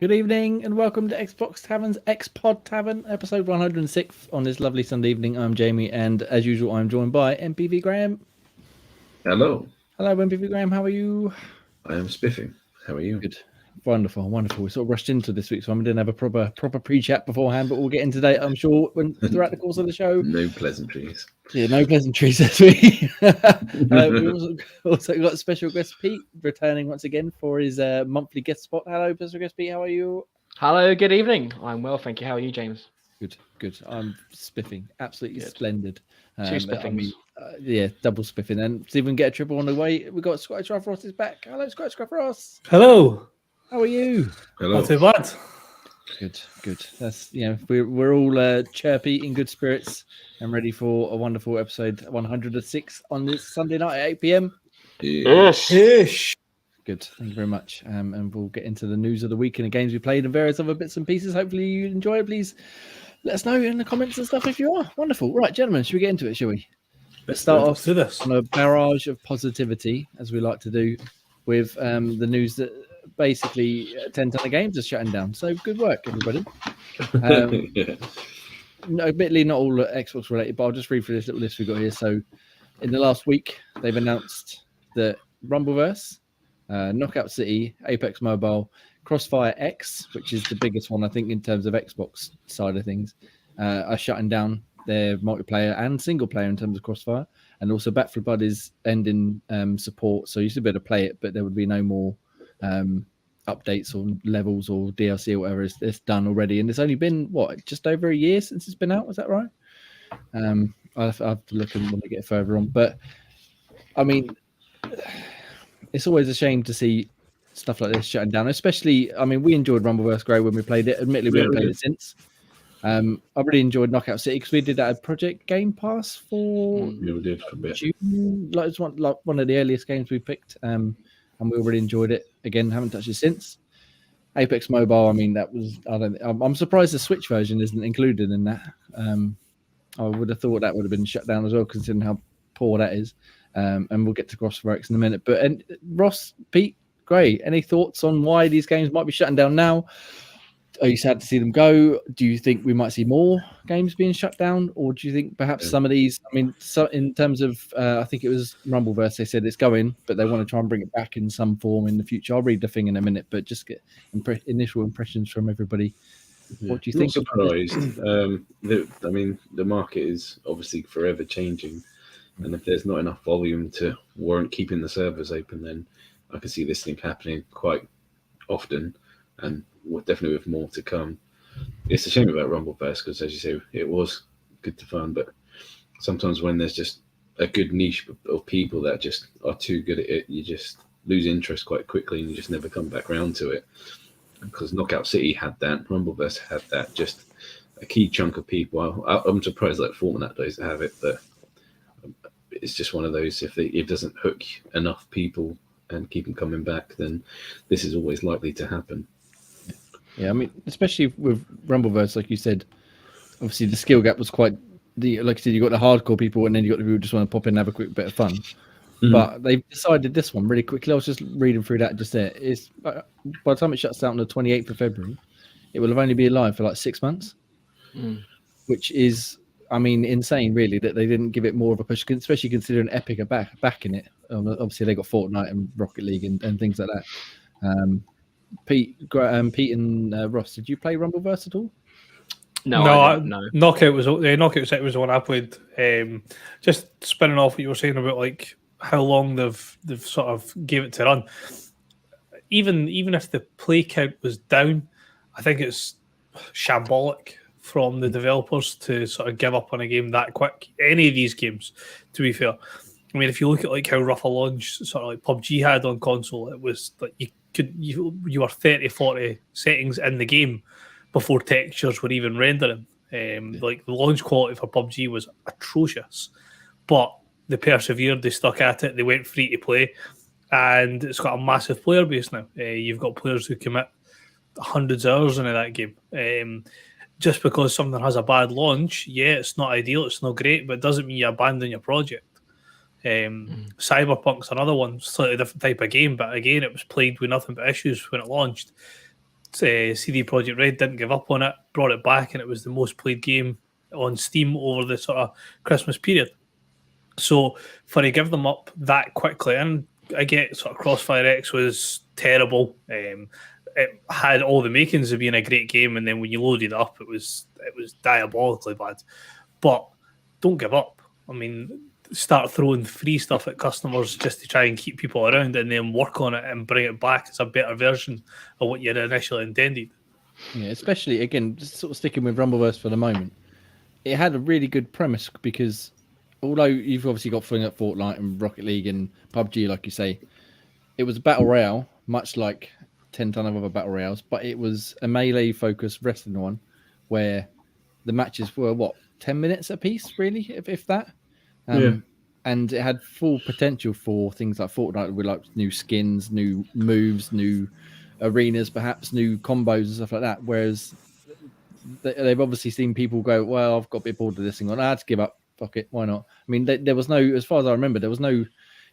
Good evening and welcome to Xbox Tavern's X-Pod Tavern, episode 106 on this lovely Sunday evening. I'm Jamie and as usual I'm joined by MPV Graham. Hello. Hello MPV Graham, how are you? I am spiffing. How are you? Good. Wonderful. We sort of rushed into this week, so I didn't have a proper pre-chat beforehand, but we'll get into that, I'm sure, throughout the course of the show. No pleasantries. Yeah, no pleasantries this week. We also got special guest Pete returning once again for his monthly guest spot. Hello, special guest Pete, how are you? Hello, good evening. I'm well, thank you. How are you, James? Good. I'm spiffing. Absolutely Good. splendid. Two spiffings. Yeah, double spiffing. And see if we can get a triple on the way. We've got Scottish Ruff Ross is back. Hello, Scottish Ruff Ross. Hello. How are you? Hello. Not too bad. Good. That's we're all chirpy, in good spirits, and ready for a wonderful episode 106 on this Sunday night at 8 p.m. Ish. Good, thank you very much. And we'll get into the news of the week and the games we played and various other bits and pieces. Hopefully you enjoy it. Please let us know in the comments and stuff if you are. Wonderful. Right, gentlemen, should we get into it, shall we? Let's start off to this on a barrage of positivity, as we like to do, with the news that basically 10 ton of games are shutting down. So good work, everybody. No, admittedly, not all Xbox related, but I'll just read through this little list we've got here. So in the last week, they've announced that Rumbleverse, Knockout City, Apex Mobile, Crossfire X, which is the biggest one, I think, in terms of Xbox side of things, are shutting down their multiplayer and single player in terms of Crossfire. And also Back 4 Blood is ending support. So you should be able to play it, but there would be no more updates or levels or DLC or whatever. It's done already. And it's only been, just over a year since it's been out? Is that right? I'll have to look and when we get further on. But, I mean, it's always a shame to see stuff like this shutting down, especially, we enjoyed Rumbleverse Grey when we played it. Admittedly, we haven't played it since. I really enjoyed Knockout City because we did that as Project Game Pass for we did for a bit. June. It's one of the earliest games we picked, and we really enjoyed it. Again, haven't touched it since. Apex Mobile, that was, I'm surprised the Switch version isn't included in that. I would have thought that would have been shut down as well, considering how poor that is. And we'll get to Crossfire X in a minute. But Ross, Pete, Gray, any thoughts on why these games might be shutting down now? Are you sad to see them go? Do you think we might see more games being shut down? Or do you think perhaps some of these, so in terms of, I think it was Rumbleverse, they said it's going, but they want to try and bring it back in some form in the future. I'll read the thing in a minute, but just get initial impressions from everybody. What do you think? I'm surprised. The market is obviously forever changing. And if there's not enough volume to warrant keeping the servers open, then I can see this thing happening quite often, and definitely with more to come. It's a shame about Rumbleverse because, as you say, it was good to fun, but sometimes when there's just a good niche of people that just are too good at it, you just lose interest quite quickly and you just never come back around to it. Because Knockout City had that, Rumbleverse had that, just a key chunk of people. I'm surprised that Fortnite doesn't have it, but it's just one of those, if it doesn't hook enough people and keep them coming back, then this is always likely to happen. Yeah, especially with Rumbleverse, like you said, obviously the skill gap was quite, like you said, you got the hardcore people and then you got the people who just want to pop in and have a quick bit of fun. Mm-hmm. But they've decided this one really quickly. I was just reading through that just there. It's, by the time it shuts down on the 28th of February, it will have only been live for like 6 months, which is, insane, really, that they didn't give it more of a push, especially considering Epic are back in it. Obviously, they got Fortnite and Rocket League and things like that. Pete and Ross, did you play Rumbleverse at all? No. Knockout City was the one I played. Just spinning off what you were saying about like how long they've sort of gave it to run. Even if the play count was down, I think it's shambolic from the developers to sort of give up on a game that quick. Any of these games, to be fair. If you look at like how rough a launch sort of like PUBG had on console, it was like you were 30, 40 settings in the game before textures were even rendering. Like the launch quality for PUBG was atrocious, but they persevered, they stuck at it, they went free to play, and it's got a massive player base now. You've got players who commit hundreds of hours into that game. Just because something has a bad launch, it's not ideal, it's not great, but it doesn't mean you abandon your project. Cyberpunk's another one, slightly different type of game, but again, it was played with nothing but issues when it launched. CD Projekt Red didn't give up on it, brought it back, and it was the most played game on Steam over the sort of Christmas period. So for to give them up that quickly, and I get sort of Crossfire X was terrible. It had all the makings of being a great game, and then when you loaded it up, it was diabolically bad. But don't give up. I mean, start throwing free stuff at customers just to try and keep people around, and then work on it and bring it back as a better version of what you had initially intended. Yeah, especially again, just sort of sticking with Rumbleverse for the moment. It had a really good premise because although you've obviously got things like Fortnite and Rocket League and PUBG, like you say, it was a battle royale, much like 10 ton of other battle royales, but it was a melee focused wrestling one where the matches were 10 minutes a piece, really, if that. And it had full potential for things like Fortnite with like new skins, new moves, new arenas, perhaps new combos and stuff like that. Whereas they've obviously seen people go, well, I've got a bit bored of this thing. I had to give up. Fuck it, why not? I mean, there was no, as far as I remember, there was no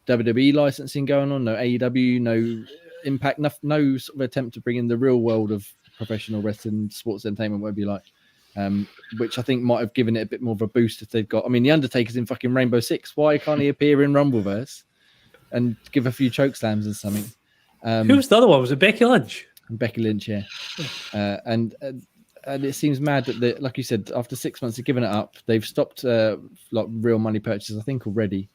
WWE licensing going on, no AEW, no Impact, no sort of attempt to bring in the real world of professional wrestling, sports entertainment, whatever you like. Which I think might have given it a bit more of a boost if they've got. I mean, the Undertaker's in fucking Rainbow Six. Why can't he appear in Rumbleverse and give a few choke slams or something? Who was the other one? Was it Becky Lynch? Becky Lynch, yeah. And it seems mad that, like you said, after 6 months of giving it up, they've stopped like real money purchases, I think, already,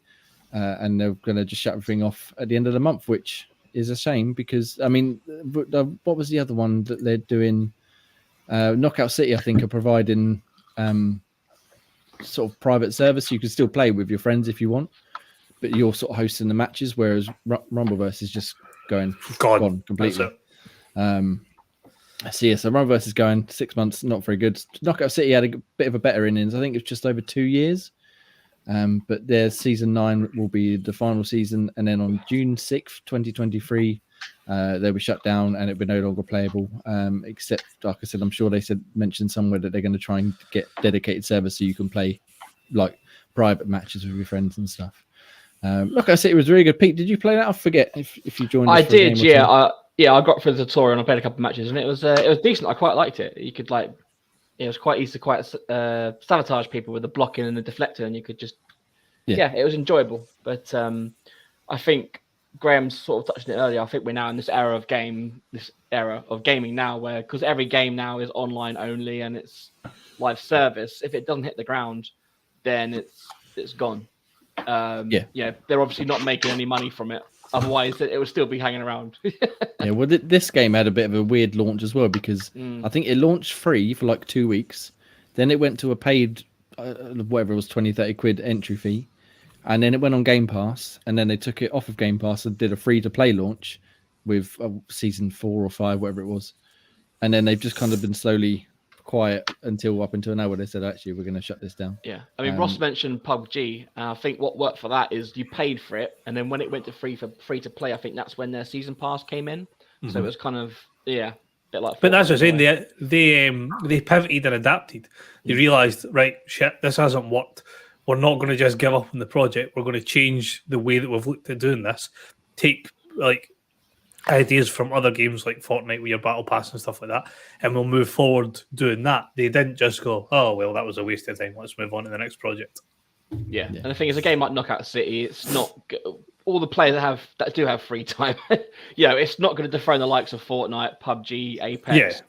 and they're going to just shut everything off at the end of the month, which is a shame because, I mean, what was the other one that they're doing? Knockout City, I think, are providing sort of private service. You can still play with your friends if you want, but you're sort of hosting the matches, whereas Rumbleverse is just gone completely. So Rumbleverse is going 6 months, not very good. Knockout City had a bit of a better innings. I think it's just over 2 years. But their season 9 will be the final season, and then on June 6th, 2023, they'll be shut down and it'll be no longer playable. Except, like I said, I'm sure they mentioned somewhere that they're going to try and get dedicated servers so you can play like private matches with your friends and stuff. Like I said, it was really good. Pete, did you play that? I forget if you joined. I did, yeah. I got through the tutorial and I played a couple of matches, and it was decent. I quite liked it. You could it was quite easy to sabotage people with the blocking and the deflector, and you could just it was enjoyable. But I think Graham's sort of touched on it earlier. I think we're now in this era of gaming now, where because every game now is online only and it's live service. If it doesn't hit the ground, then it's gone. They're obviously not making any money from it. Otherwise, it would still be hanging around. Well, this game had a bit of a weird launch as well because I think it launched free for like 2 weeks. Then it went to a paid, whatever it was, 20, 30 quid entry fee. And then it went on Game Pass. And then they took it off of Game Pass and did a free-to-play launch with season 4 or 5, whatever it was. And then they've just kind of been slowly quiet up until now where they said, actually, we're going to shut this down. Yeah. I mean, Ross mentioned PUBG. I think what worked for that is you paid for it. And then when it went to free to play, I think that's when their season pass came in. Mm-hmm. So it was kind of, a bit like. But that's what I'm saying. They pivoted and adapted. They realised, right, shit, this hasn't worked. We're not going to just give up on the project. We're going to change the way that we've looked at doing this. Take like ideas from other games like Fortnite with your battle pass and stuff like that, and we'll move forward doing that. They didn't just go, oh, well, that was a waste of time. Let's move on to the next project. Yeah. And the thing is, a game like Knockout City, it's not all the players that do have free time. It's not going to dethrone the likes of Fortnite, PUBG, Apex,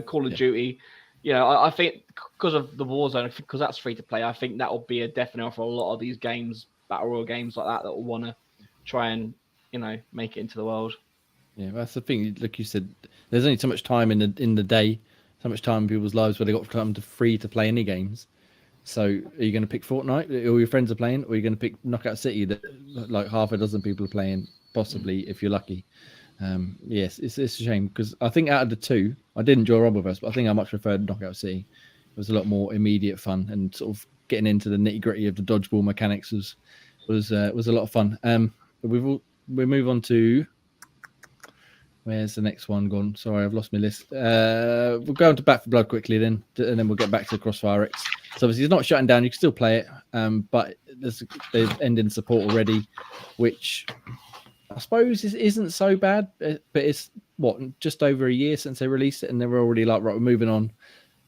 Call of Duty. I think because of the Warzone, because that's free to play, I think that will be a definite for a lot of these games, battle royale games like that will want to try and make it into the world. Yeah, that's the thing. Like you said, there's only so much time in the day, so much time in people's lives where they got time to free to play any games. So, are you going to pick Fortnite? All your friends are playing, or are you going to pick Knockout City that like half a dozen people are playing, possibly if you're lucky? Yes, it's a shame because I think out of the two, I did enjoy Rumbleverse, but I think I much preferred Knockout City. It was a lot more immediate fun, and sort of getting into the nitty gritty of the dodgeball mechanics was a lot of fun. We move on to. Where's the next one gone? Sorry, I've lost my list. We'll go on to Back 4 Blood quickly then, and then we'll get back to Crossfire X. So obviously it's not shutting down. You can still play it, but they're ending support already, which I suppose it isn't so bad, but it's just over a year since they released it, and they're already like, right, we're moving on.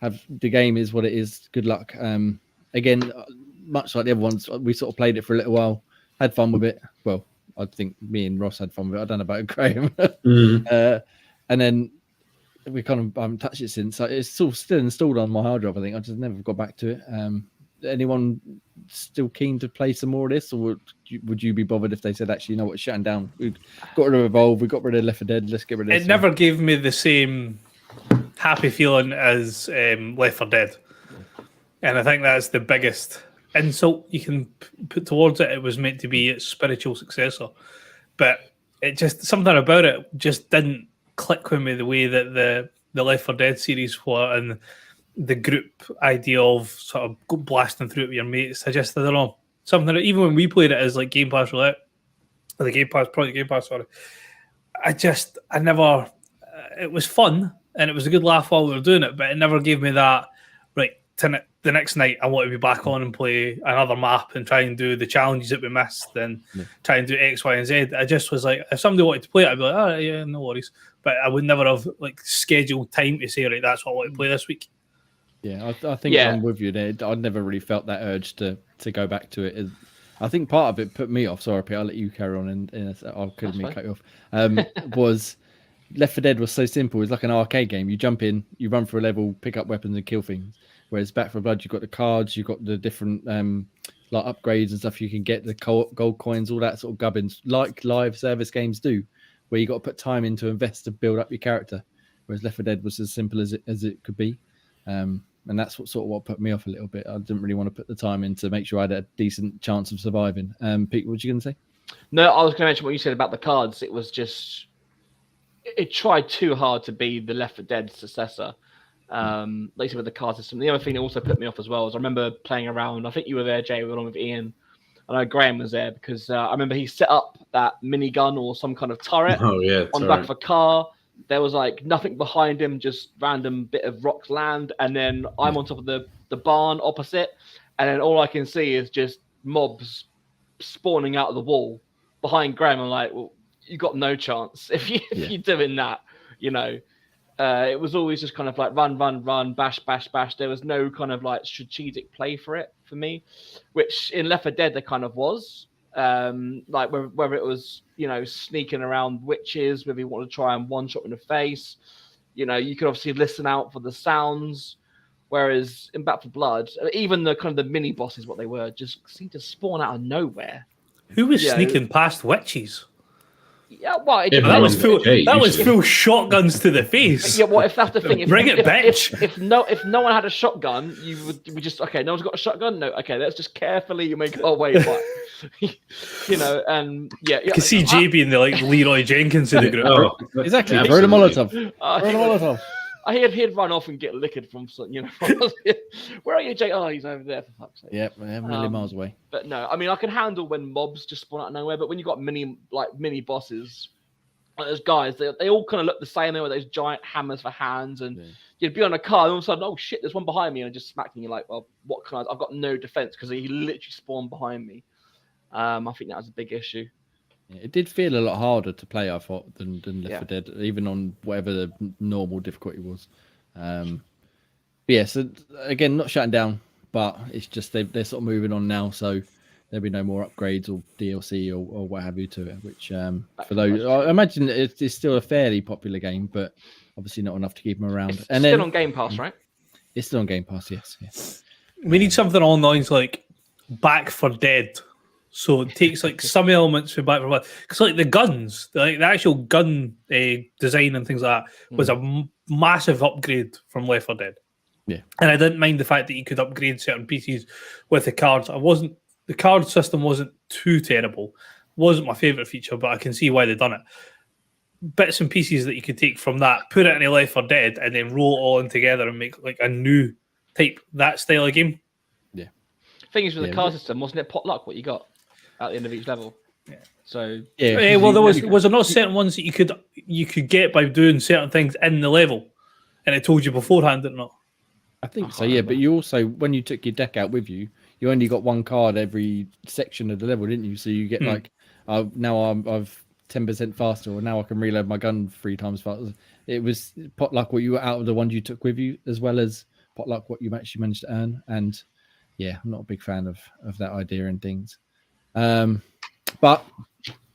The game is what it is. Good luck. Again, much like the other ones, we sort of played it for a little while, had fun with it. Well, I think me and Ross had fun with it. I don't know about Graham. And then we kind of haven't touched it since. So it's still installed on my hard drive. I think I just never got back to it. Anyone still keen to play some more of this, or would you be bothered if they said, actually, you know what, shutting down? We got rid of Evolve, we got rid of Left 4 Dead. Let's get rid of this. It never gave me the same happy feeling as Left 4 Dead, and I think that's the biggest insult you can put towards it. It was meant to be its spiritual successor, but it just, something about it just didn't click with me the way that the Left 4 Dead series were, and the group idea of sort of go blasting through it with your mates. I don't know, something that even when we played it as like Game Pass Roulette, or the Game Pass, sorry, I never, it was fun and it was a good laugh while we were doing it, but it never gave me that, right, the next night I want to be back on and play another map and try and do the challenges that we missed and try and do X, Y, and Z. I just was like, if somebody wanted to play it, I'd be like, oh yeah, no worries. But I would never have like scheduled time to say, right, that's what I want to play this week. Yeah, I think I'm with you there. I never really felt that urge to go back to it. I think part of it put me off. Sorry, Pete, I'll let you carry on. And I couldn't cut you off. Was Left 4 Dead was so simple. It's like an arcade game. You jump in, you run for a level, pick up weapons, and kill things. Whereas Back 4 Blood, you've got the cards, you've got the different like upgrades and stuff you can get, the gold coins, all that sort of gubbins, like live service games do, where you got to put time in to invest to build up your character. Whereas Left 4 Dead was as simple as it could be. And that's what put me off a little bit. I didn't really want to put the time in to make sure I had a decent chance of surviving. Pete, what were you going to say? No, I was going to mention what you said about the cards. It was just, it tried too hard to be the Left 4 Dead successor. Like you said, with the card system. The other thing that also put me off as well is I remember playing around. I think you were there, Jay, along with Ian. I know Graham was there because I remember he set up that minigun or some kind of turret on the back of a car. There was like nothing behind him, just random bit of rocks land, and then I'm on top of the barn opposite, and then all I can see is just mobs spawning out of the wall behind Graham. I'm like, well, you got no chance if you're doing that, you know. It was always just kind of like run, bash. There was no kind of like strategic play for it for me, which in Left 4 Dead there kind of was. Like whether it was, you know, sneaking around witches, whether you want to try and one shot in the face, you know, you could obviously listen out for the sounds. Whereas in Back 4 Blood, even the kind of the mini bosses, what they were, just seemed to spawn out of nowhere. Who was sneaking past witches? Yeah, well, that was full shotguns to the face. Yeah, well, if that's the thing, bring it, bitch. If no one had a shotgun, we just okay. No one's got a shotgun. No, okay. Let's just carefully make our way back. You know, and yeah, I can see Jay being the like Leroy Jenkins in the group. Exactly. Throw the Molotov. He'd run off and get liquored from, you know. Where are you, Jay? Oh, he's over there, for fuck's sake. Yep, a million miles away. But no, I mean, I can handle when mobs just spawn out of nowhere. But when you got mini bosses, like those guys, they all kind of look the same. They were those giant hammers for hands, and you'd be on a car, and all of a sudden, oh shit, there's one behind me, and just smacking you like, well, what can I? I've got no defense because he literally spawned behind me. I think that was a big issue. It did feel a lot harder to play, I thought, than Left 4 Dead, even on whatever the normal difficulty was. So again, not shutting down, but it's just they're sort of moving on now, so there'll be no more upgrades or DLC or what have you to it. Which for those, I imagine it's still a fairly popular game, but obviously not enough to keep them around. It's still on Game Pass, right? It's still on Game Pass, yes. We need something along the lines like Back 4 Dead. So it takes like some elements from Back 4 Blood, because like the guns, the actual gun design and things like that was a massive upgrade from Left 4 Dead. Yeah, and I didn't mind the fact that you could upgrade certain pieces with the cards. The card system wasn't too terrible. Wasn't my favorite feature, but I can see why they've done it. Bits and pieces that you could take from that, put it in a Left 4 Dead, and then roll it all in together and make like a new type that style of game. Yeah. Thing is with the card system, wasn't it potluck what you got at the end of each level? Yeah. So well, there was there not certain ones that you could get by doing certain things in the level, and it told you beforehand, did it not? I think so. Yeah, but you also, when you took your deck out with you, you only got one card every section of the level, didn't you? So you get like now I've 10% faster, or now I can reload my gun 3 times faster. It was potluck what you were out of the ones you took with you, as well as potluck what you actually managed to earn. And yeah, I'm not a big fan of that idea and things. But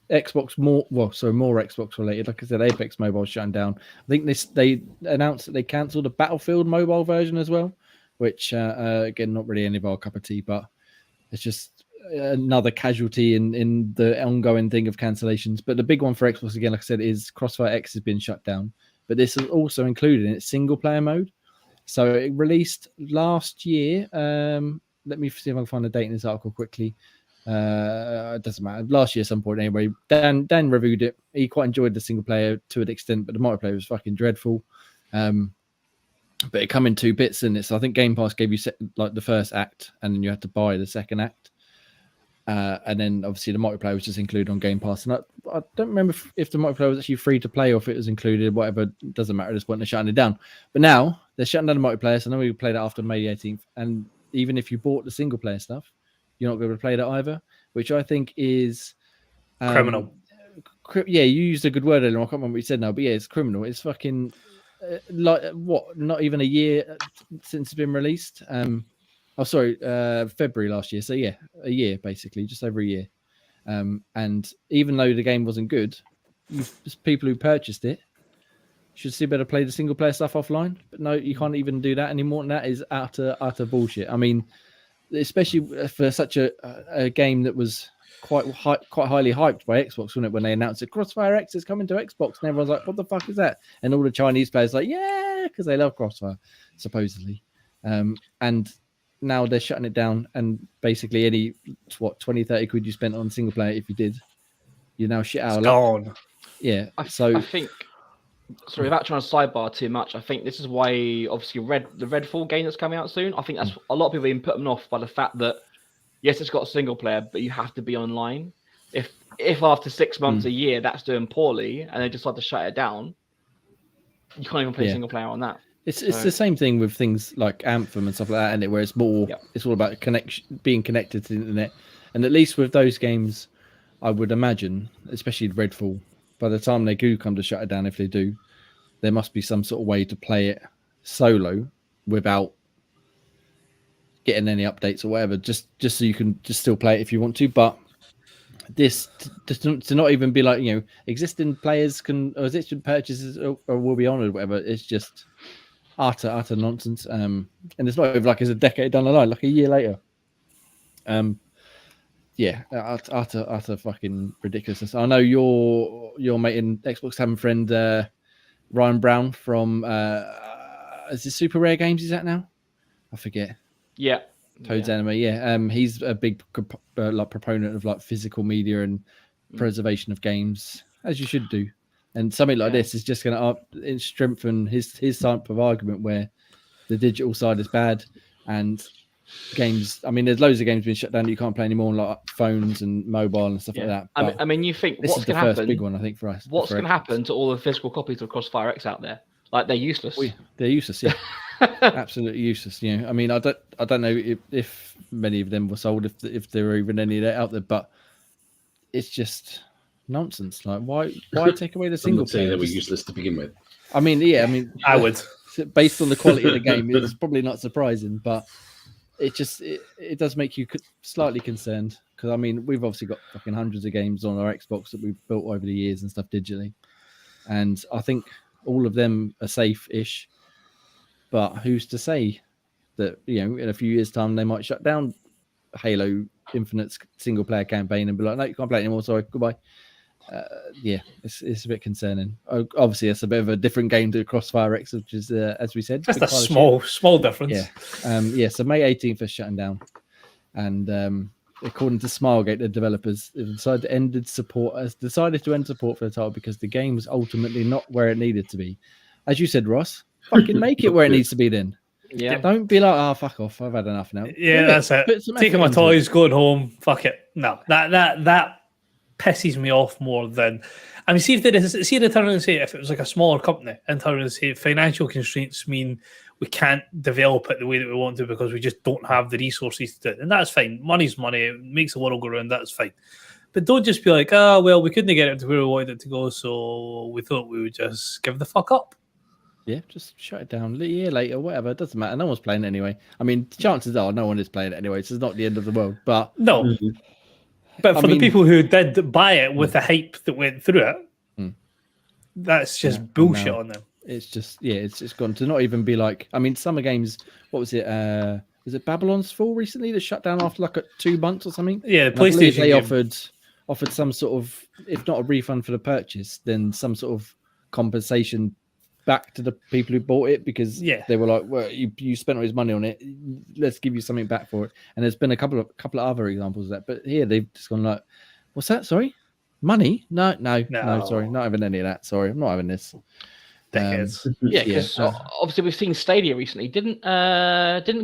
Xbox more Xbox related. Like I said, Apex Mobile shutting down. I think they announced that they cancelled the Battlefield mobile version as well, which again, not really any of our cup of tea, but it's just another casualty in the ongoing thing of cancellations. But the big one for Xbox, again, like I said, is Crossfire X has been shut down. But this is also included in its single player mode. So it released last year. Let me see if I can find a date in this article quickly. It doesn't matter. Last year, at some point, anyway. Dan reviewed it. He quite enjoyed the single player to an extent, but the multiplayer was fucking dreadful. But it come in 2 bits, and it's I think Game Pass gave you like the first act, and then you had to buy the second act. And then obviously the multiplayer was just included on Game Pass. And I don't remember if the multiplayer was actually free to play or if it was included. Whatever, it doesn't matter. At this point, they're shutting it down. But now they're shutting down the multiplayer. So now we play that after May 18th. And even if you bought the single player stuff, you're not going to play that either, which I think is criminal. Yeah, you used a good word earlier. I can't remember what you said now, but yeah, it's criminal. It's fucking like what? Not even a year since it's been released. February last year. So yeah, a year basically, just over a year. And even though the game wasn't good, people who purchased it should still better play the single player stuff offline. But no, you can't even do that anymore. And that is utter bullshit. I mean, especially for such a game that was quite highly hyped by Xbox, wasn't it? When they announced it, Crossfire X is coming to Xbox, and everyone's like, "What the fuck is that?" And all the Chinese players like, "Yeah," because they love Crossfire, supposedly. And now they're shutting it down, and basically any 20-30 quid you spent on single player, if you did, you're now shit out of luck. Yeah. I think. Sorry, without trying to sidebar too much, I think this is why obviously the Redfall game that's coming out soon. I think that's a lot of people have been putting off by the fact that yes, it's got a single player, but you have to be online. If after 6 months, a year, that's doing poorly, and they decide to shut it down, you can't even play single player on that. It's the same thing with things like Anthem and stuff like that, and where it's more, it's all about being connected to the internet. And at least with those games, I would imagine, especially Redfall, by the time they do come to shut it down, if they do, there must be some sort of way to play it solo without getting any updates or whatever, just so you can just still play it if you want to. But this to not even be like, existing players can, or existing purchases or will be honored, whatever. It's just utter nonsense. And it's not even like it's a decade down the line, like a year later. Utter fucking ridiculousness. I know your mate in Xbox Tavern friend Ryan Brown from is it Super Rare Games? Is that now? I forget. Yeah, Toad's Anime. Yeah, he's a big proponent of like physical media and preservation of games, as you should do. And something like this is just going to strengthen his type of argument where the digital side is bad and games. I mean, there's loads of games being shut down that you can't play anymore on like phones and mobile and stuff like that. I mean, you think this is the first big one, I think, for us. What's going to happen to all the physical copies of Crossfire X out there? Like, they're useless. They're useless, yeah. Absolutely useless. I mean, I don't know if many of them were sold, if there are even any that out there, but it's just nonsense. Like, why take away the single player? I'm not saying they were useless to begin with. I mean, I would. Based on the quality of the game, it's probably not surprising, but it does make you slightly concerned, because I mean, we've obviously got fucking hundreds of games on our Xbox that we've built over the years and stuff digitally, and I think all of them are safe-ish. But who's to say that in a few years' time they might shut down Halo Infinite's single-player campaign and be like, no, you can't play it anymore. Sorry, goodbye. It's a bit concerning. Obviously, it's a bit of a different game to Crossfire X, which is, as we said, just a small difference. Yeah. So May 18th is shutting down, and according to Smilegate, the developers have decided to end support for the title because the game was ultimately not where it needed to be. As you said, Ross, fucking make it where it needs to be then. Yeah. Don't be like, fuck off, I've had enough now. Yeah, that's it. Taking my toys, going home, fuck it. No, that pisses me off more than. I mean, see if they turn around and say, if it was like a smaller company, and turn around and say financial constraints mean we can't develop it the way that we want to because we just don't have the resources to do it. And that's fine. Money's money. It makes the world go round. That's fine. But don't just be like, oh, well, we couldn't get it to where we wanted it to go, so we thought we would just give the fuck up. Yeah, just shut it down a year later, whatever. It doesn't matter. No one's playing it anyway. I mean, chances are no one is playing it anyway, so it's not the end of the world. But no. But for the people who did buy it with the hype that went through it, that's just bullshit on them. It's just, it's gone to not even be like, I mean, summer games, what was it? Was it Babylon's Fall recently that shut down after like 2 months or something? Yeah, the PlayStation they game. offered some sort of, if not a refund for the purchase, then some sort of compensation back to the people who bought it, because they were like, well, you spent all his money on it, let's give you something back for it. And there's been a couple of other examples of that, but here they've just gone like, what's that? Sorry, money? No, sorry, not having any of that. Sorry, I'm not having this. Decades. Because obviously we've seen Stadia recently. Didn't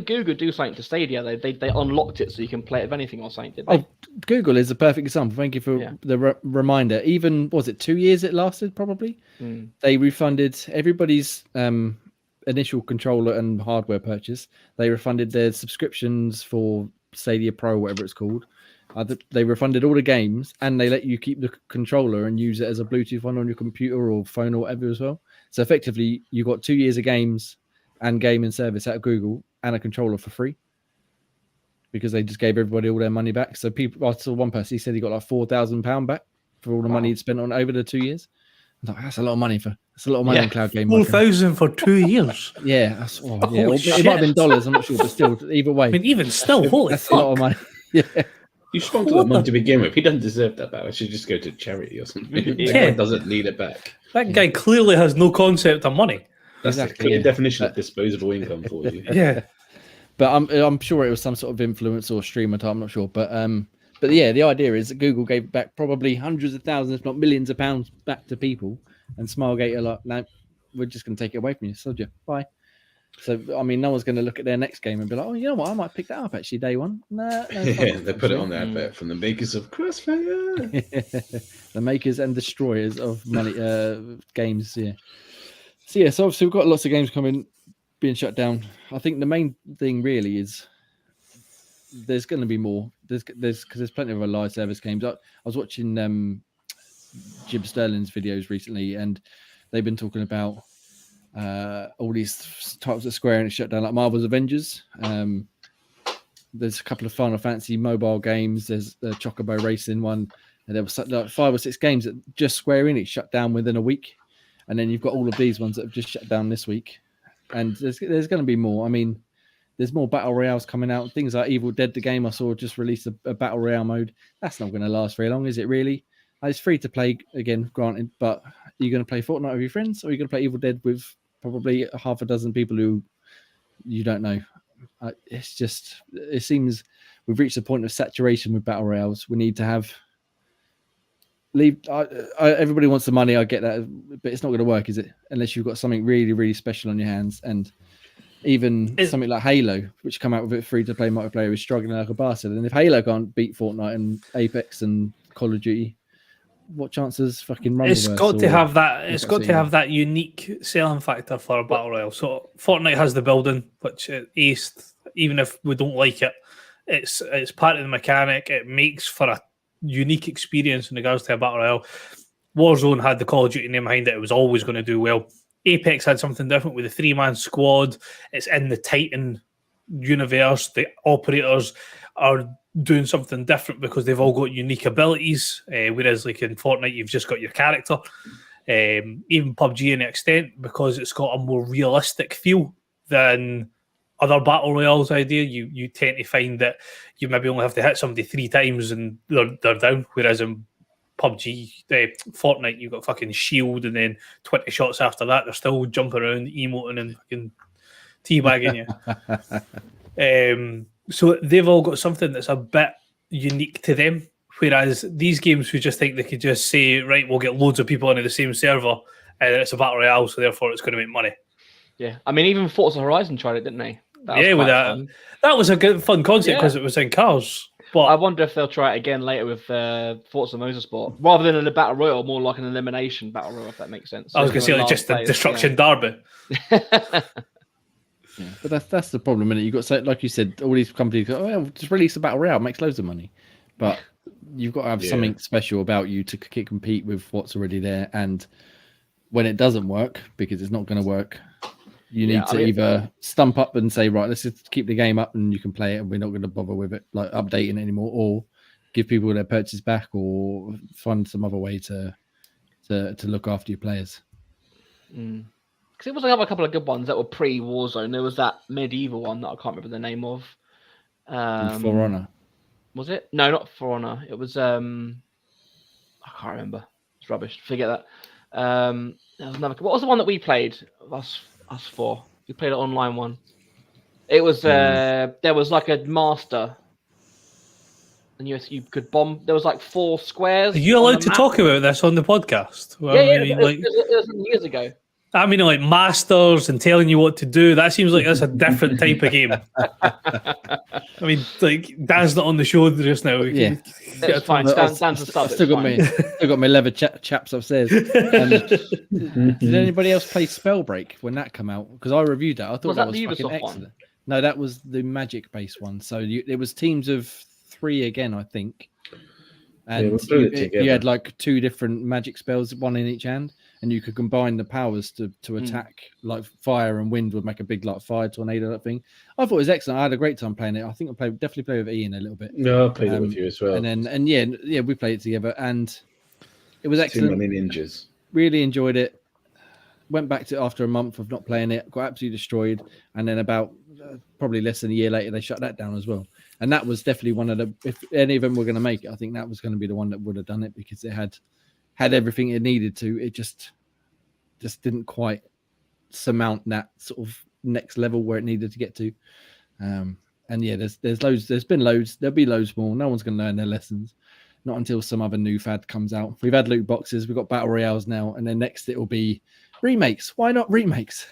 Google do something to Stadia? They unlocked it so you can play it with anything or something, did they? Oh, Google is a perfect example. Thank you for the reminder. Even, was it 2 years it lasted probably? They refunded everybody's initial controller and hardware purchase. They refunded their subscriptions for Stadia Pro, whatever it's called. They refunded all the games, and they let you keep the controller and use it as a Bluetooth one on your computer or phone or whatever as well. So effectively, you got 2 years of games and gaming service out of Google and a controller for free, because they just gave everybody all their money back. So I saw one person, he said he got like £4,000 back for all the money he'd spent on over the 2 years. I thought, that's a lot of money on cloud gaming. 4,000 for 2 years. Yeah, it might have been dollars. I'm not sure, but still, either way. I mean, even still, holy that's fuck. a lot of money. Yeah. You squandered that money to begin with. He doesn't deserve that back. I should just go to charity or something. That guy doesn't need it back. That guy clearly has no concept of money. That's the clear definition of disposable income for you. Yeah. But I'm sure it was some sort of influence or streamer type. I'm not sure. But yeah, the idea is that Google gave back probably hundreds of thousands, if not millions of pounds back to people. And Smilegate are like, no, we're just going to take it away from you. Sold you. Bye. So, I mean, no one's going to look at their next game and be like, oh, you know what? I might pick that up actually day one. No, yeah, they put it on the advert from the makers of Crossfire. The makers and destroyers of money games, yeah. So obviously we've got lots of games being shut down. I think the main thing really is there's going to be more. There's plenty of live service games. I was watching Jim Sterling's videos recently, and they've been talking about all these types of Square Enix shut down, like Marvel's Avengers. There's a couple of Final Fantasy mobile games. There's the Chocobo Racing one. And there was like 5 or 6 games that just Square Enix shut down within a week. And then you've got all of these ones that have just shut down this week. And there's going to be more. I mean, there's more battle royales coming out. Things like Evil Dead, the game I saw just released a battle royale mode. That's not going to last very long, is it really? It's free to play, again, granted, but are you going to play Fortnite with your friends, or are you going to play Evil Dead with probably half a dozen people who you don't know? It seems we've reached a point of saturation with battle royales. We need to everybody wants the money, I get that, but it's not going to work, is it? Unless you've got something really, really special on your hands. And even something like Halo, which come out with it free-to-play multiplayer, is struggling like a bastard. And if Halo can't beat Fortnite and Apex and Call of Duty, what chances fucking Rumbleverse? It's got to have that. It's got to have that unique selling factor for a battle royale. So Fortnite has the building, which it aced. Even if we don't like it, it's part of the mechanic. It makes for a unique experience in regards to a battle royale. Warzone had the Call of Duty name behind it. It was always going to do well. Apex had something different with a 3-man squad. It's in the Titan universe. The operators are doing something different because they've all got unique abilities. Whereas, like in Fortnite, you've just got your character. Even PUBG, in an extent, because it's got a more realistic feel than other battle royales. Idea you tend to find that you maybe only have to hit somebody 3 times and they're down. Whereas in PUBG, Fortnite, you've got fucking shield, and then 20 shots after that, they're still jumping around, emoting and fucking teabagging you. So they've all got something that's a bit unique to them. Whereas these games, we just think they could just say, right, we'll get loads of people into the same server, and it's a battle royale, so therefore it's going to make money. Yeah, I mean, even Forza Horizon tried it, didn't they? That was a good fun concept because it was in cars. But I wonder if they'll try it again later with Forza Motorsport, rather than a battle royale, more like an elimination battle royale, if that makes sense. I was going to say, like, just the destruction derby. Yeah, but that's the problem, isn't it? You got, like you said, all these companies go, oh, well, just release a battle royale, makes loads of money. But you've got to have something special about you to compete with what's already there. And when it doesn't work, because it's not going to work, you need to either stump up and say, right, let's just keep the game up and you can play it, and we're not going to bother with it, like updating it anymore, or give people their purchase back, or find some other way to look after your players. Because it was like a couple of good ones that were pre-Warzone. There was that medieval one that I can't remember the name of. For Honor. Was it? No, not For Honor. It was I can't remember. It's rubbish. Forget that. There was another. What was the one that we played? Us four. We played an online one. It was there was like a master, and you could bomb. There was like 4 squares. Are you allowed to talk about this on the podcast? Well, it was years ago. I mean, like masters and telling you what to do. That seems like that's a different type of game. I mean, like Dan's not on the show just now. Yeah, it's fine. Dan's a sub. Still got my leather chaps upstairs. Did anybody else play Spellbreak when that came out? Because I reviewed that. I thought that was fucking excellent. One? No, that was the magic-based one. So it was teams of 3 again, I think. And you had like 2 different magic spells, one in each hand, and you could combine the powers to attack. Like fire and wind would make a big like fire tornado, that thing. I thought it was excellent. I had a great time playing it. I think I definitely played with Ian a little bit. No, I played it with you as well. And yeah, we played it together, and it was excellent. Too many ninjas. Really enjoyed it. Went back to after a month of not playing it, got absolutely destroyed, and then about probably less than a year later, they shut that down as well. And that was definitely one of the. If any of them were going to make it, I think that was going to be the one that would have done it, because it had everything it needed to. It just didn't quite surmount that sort of next level where it needed to get to. And yeah, there's loads. There's been loads. There'll be loads more. No one's going to learn their lessons. Not until some other new fad comes out. We've had loot boxes. We've got battle royales now, and then next it will be remakes. Why not remakes?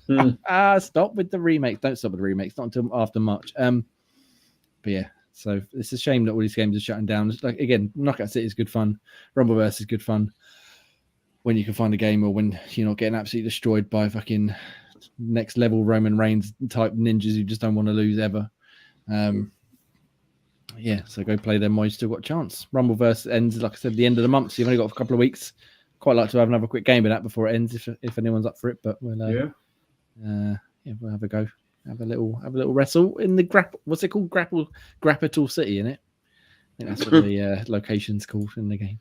Stop with the remakes. Don't stop with the remakes. Not until after March. But yeah, so it's a shame that all these games are shutting down. It's like, again, Knockout City is good fun. Rumbleverse is good fun when you can find a game, or when you're not getting absolutely destroyed by fucking next level Roman Reigns type ninjas who just don't want to lose ever. Yeah, so go play them while you still got a chance. Rumbleverse ends, like I said, the end of the month, so you've only got a couple of weeks. Quite like to have another quick game of that before it ends, if anyone's up for it. But we'll we'll have a go. Have a little wrestle in the grapple. What's it called? Grappital City, isn't it? I think that's what the location's called in the game.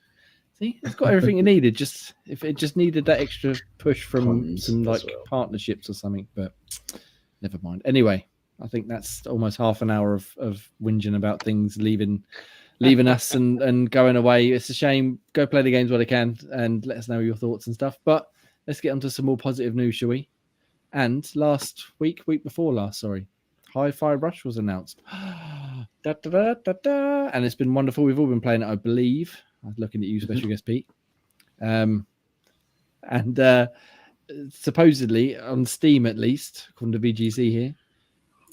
See, it's got everything it needed. Just if it just needed that extra push from some like partnerships or something, but never mind. Anyway, I think that's almost half an hour of whinging about things leaving us and going away. It's a shame. Go play the games while they can and let us know your thoughts and stuff. But let's get on to some more positive news, shall we? And week before last, sorry, Hi-Fi Rush was announced. And it's been wonderful. We've all been playing it, I believe. I'm looking at you, Special Guest Pete. And supposedly, on Steam at least, according to VGC here,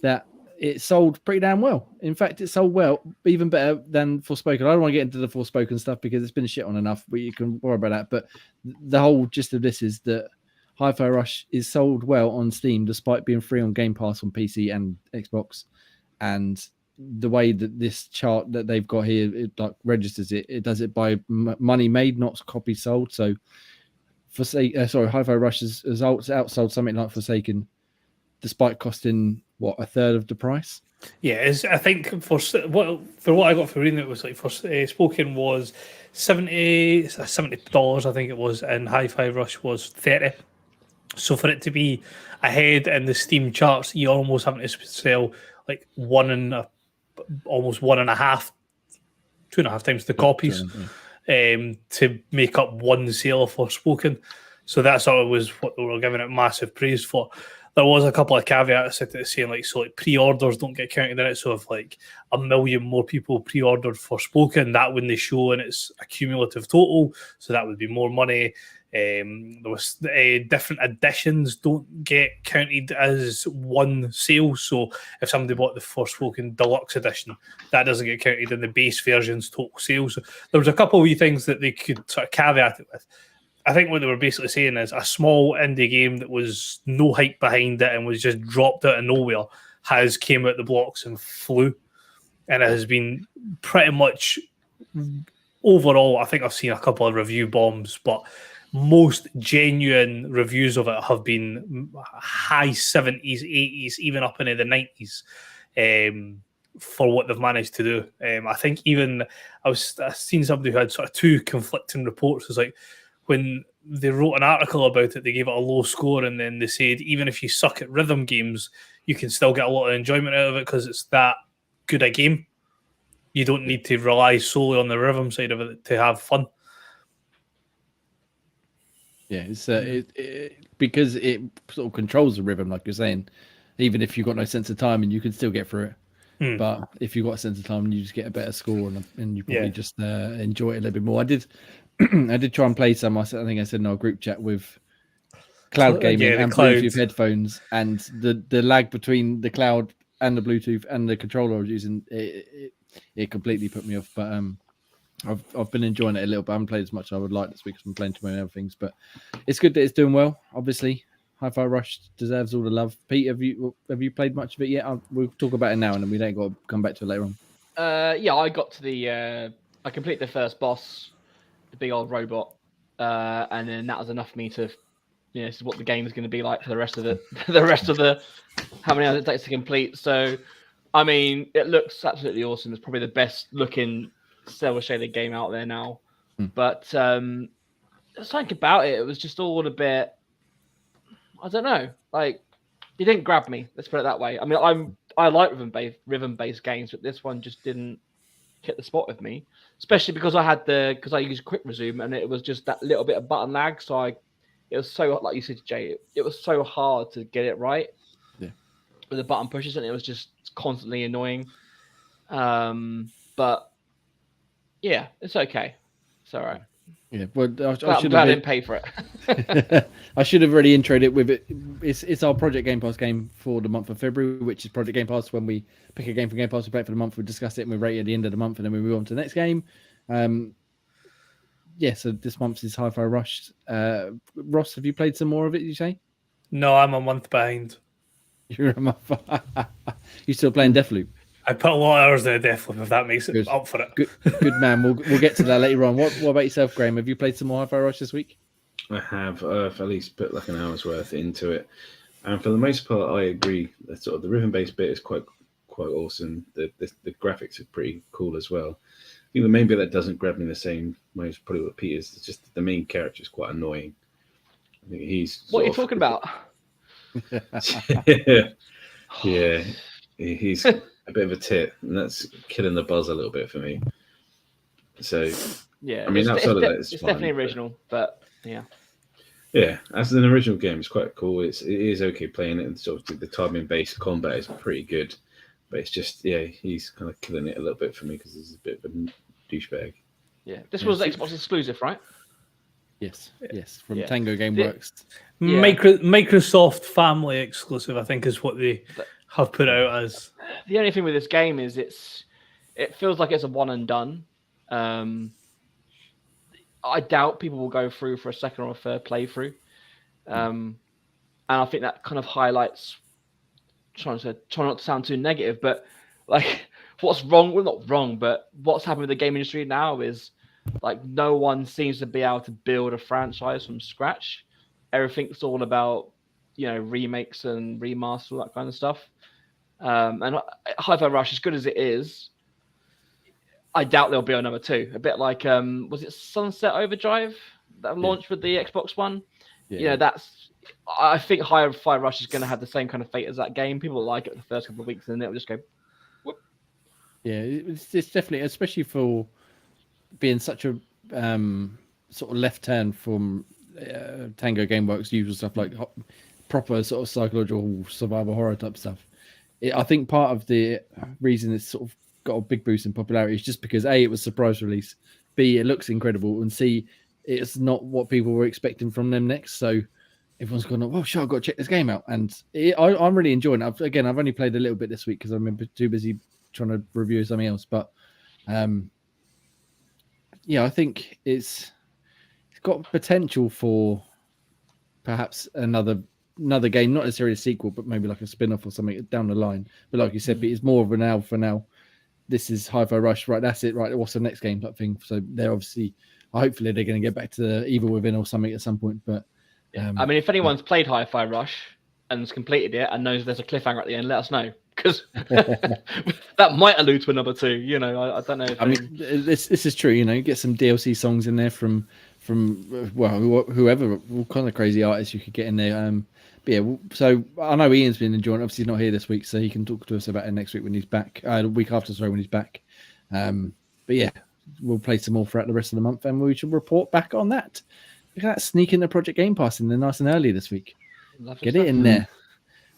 that it sold pretty damn well. In fact, it sold well, even better than Forspoken. I don't want to get into the Forspoken stuff because it's been shit on enough, but you can worry about that. But the whole gist of this is that Hi-Fi Rush is sold well on Steam, despite being free on Game Pass on PC and Xbox. And the way that this chart that they've got here, it like registers it does it by money made, not copies sold. So, Hi-Fi Rush has outsold something like Forsaken, despite costing a third of the price. Yeah, I think for what I got for reading it was like Forspoken was $70, I think it was, and Hi-Fi Rush was $30. So for it to be ahead in the Steam charts, you're almost having to sell like almost 1.5, 2.5 times the copies to make up one sale of Forspoken. So that sort of was what they were giving it massive praise for. There was a couple of caveats saying like pre-orders don't get counted in it. So if like 1 million more people pre-ordered Forspoken, that wouldn't show in its cumulative total. So that would be more money. There was different editions don't get counted as one sale. So if somebody bought the Forspoken Deluxe Edition, that doesn't get counted in the base version's total sales. So there was a couple of wee things that they could sort of caveat it with. I think what they were basically saying is a small indie game that was no hype behind it and was just dropped out of nowhere has came out the blocks and flew, and it has been pretty much overall, I think I've seen a couple of review bombs, but most genuine reviews of it have been high 70s, 80s, even up into the 90s. For what they've managed to do. I think even I've seen somebody who had sort of two conflicting reports. It was like when they wrote an article about it, they gave it a low score, and then they said even if you suck at rhythm games, you can still get a lot of enjoyment out of it because it's that good a game. You don't need to rely solely on the rhythm side of it to have fun. Yeah, it's because it sort of controls the rhythm, like you're saying. Even if you've got no sense of time, and you can still get through it. But if you've got a sense of time, you just get a better score, and you probably just enjoy it a little bit more. I did try and play some. I think I said in our group chat with cloud gaming and Bluetooth headphones, and the lag between the cloud and the Bluetooth and the controller I was using, it completely put me off. But I've been enjoying it a little bit. I haven't played as much as I would like this week because I'm playing too many other things. But it's good that it's doing well. Obviously, Hi-Fi Rush deserves all the love. Pete, have you played much of it yet? We'll talk about it now, and then we don't got to come back to it later on. Yeah, I got to I completed the first boss, the big old robot, and then that was enough for me to, this is what the game is going to be like for the rest of the how many hours it takes to complete. So, I mean, it looks absolutely awesome. It's probably the best looking cel shaded game out there now. But something about it was just all a bit. I don't know. Like, it didn't grab me. Let's put it that way. I mean, I like rhythm-based games, but this one just didn't hit the spot with me. Especially because I used quick resume, and it was just that little bit of button lag. So it was so, like you said, Jay, it was so hard to get it right. Yeah. With the button pushes, and it was just constantly annoying. But yeah, it's okay. It's all right. Yeah, well, I'm glad I didn't pay for it. I should have already introed it with it. It's our Project Game Pass game for the month of February, which is Project Game Pass. When we pick a game for Game Pass, we play it for the month, we discuss it, and we rate it at the end of the month, and then we move on to the next game. So this month's is Hi-Fi Rush. Ross, have you played some more of it, did you say? No, I'm a month behind. You're a month. You still playing Deathloop? I put a lot of hours in Deathloop, if that makes it up for it. Good man. We'll get to that later on. What about yourself, Graham? Have you played some more Hi-Fi Rush this week? I have. I've at least put like an hour's worth into it, and for the most part, I agree. That sort of the rhythm-based bit is quite awesome. The graphics are pretty cool as well. I think the main bit that doesn't grab me the same way as probably what Peter's. It's just the main character is quite annoying. I think he's. What are you talking about? Yeah, he's a bit of a tit, and that's killing the buzz a little bit for me. So yeah, I mean, outside of that, it's fine, definitely original, but yeah. Yeah, as an original game, it's quite cool. It is okay playing it, and sort of the timing-based combat is pretty good. But it's just, he's kind of killing it a little bit for me because he's a bit of a douchebag. Yeah, this was Xbox exclusive, right? Yes, from Tango Gameworks. Yeah. Microsoft Family exclusive, I think, is what they have put out as. The only thing with this game is it feels like it's a one and done. I doubt people will go through for a second or a third playthrough, and I think that kind of highlights. Try not to sound too negative, but like what's wrong? Well, not wrong, but what's happened with the game industry now is like no one seems to be able to build a franchise from scratch. Everything's all about remakes and remasters, all that kind of stuff. And Hi-Fi Rush, as good as it is, I doubt there'll be a number 2. A bit like was it Sunset Overdrive that launched with the Xbox One? Yeah. I think Hi-Fi Rush is going to have the same kind of fate as that game. People like it the first couple of weeks, and then it'll just go. Whoop. Yeah, it's definitely, especially for being such a sort of left turn from Tango Gameworks' usual stuff, like proper sort of psychological survival horror type stuff. I think part of the reason it's sort of got a big boost in popularity is just because A, it was surprise release, B, it looks incredible, and C, it's not what people were expecting from them next. So everyone's gone, oh, sure, I've got to check this game out. And I'm really enjoying it. I've only played a little bit this week because I'm too busy trying to review something else. But I think it's got potential for perhaps another game, not necessarily a sequel, but maybe like a spin-off or something down the line. But like you said, it's more of an now for now. this is Hi-Fi Rush, right? That's it, right? What's the next game type thing? So they're obviously, hopefully, they're going to get back to the Evil Within or something at some point. But I mean, if anyone's played Hi-Fi Rush and has completed it and knows there's a cliffhanger at the end, let us know, because that might allude to a number 2. You know, I don't know. I mean, this is true. You know, you get some DLC songs in there from well, whoever, all kind of crazy artists you could get in there. But yeah, so I know Ian's been enjoying. Obviously, he's not here this week, so he can talk to us about it next week when he's back. The week after, sorry, when he's back. But yeah, we'll play some more throughout the rest of the month, and we should report back on that. Look at that, sneak into Project Game Pass in there nice and early this week. Get it in there.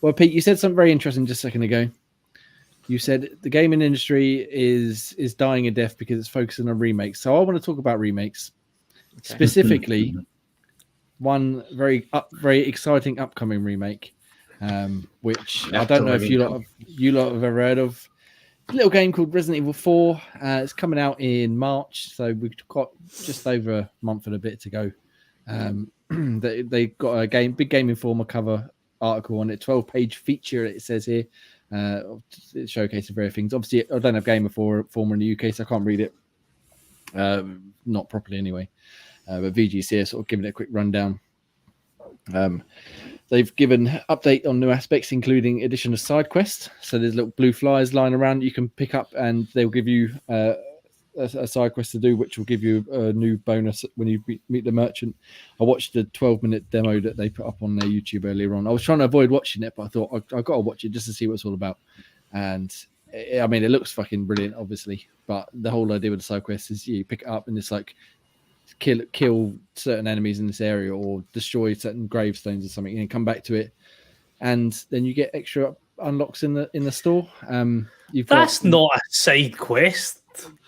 Well, Pete, you said something very interesting just a second ago. You said the gaming industry is dying a death because it's focusing on remakes. So I want to talk about remakes, specifically one very exciting upcoming remake, which I don't know if you lot have ever heard of. A little game called Resident Evil 4. It's coming out in March, so we've got just over a month and a bit to go. They got a big Game Informer cover article on it, 12-page feature. It says here, it showcases various things. Obviously, I don't have Game Informer in the UK, so I can't read it, not properly anyway. But VGC are sort of giving it a quick rundown. They've given update on new aspects, including addition of side quests. So there's little blue flyers lying around you can pick up, and they'll give you a side quest to do, which will give you a new bonus when you meet the merchant. I watched the 12-minute demo that they put up on their YouTube earlier on. I was trying to avoid watching it, but I thought I've got to watch it just to see what it's all about. And I mean, it looks fucking brilliant, obviously, but the whole idea with the side quest is you pick it up and it's like kill certain enemies in this area or destroy certain gravestones or something, and come back to it, and then you get extra unlocks in the store. That's not a side quest.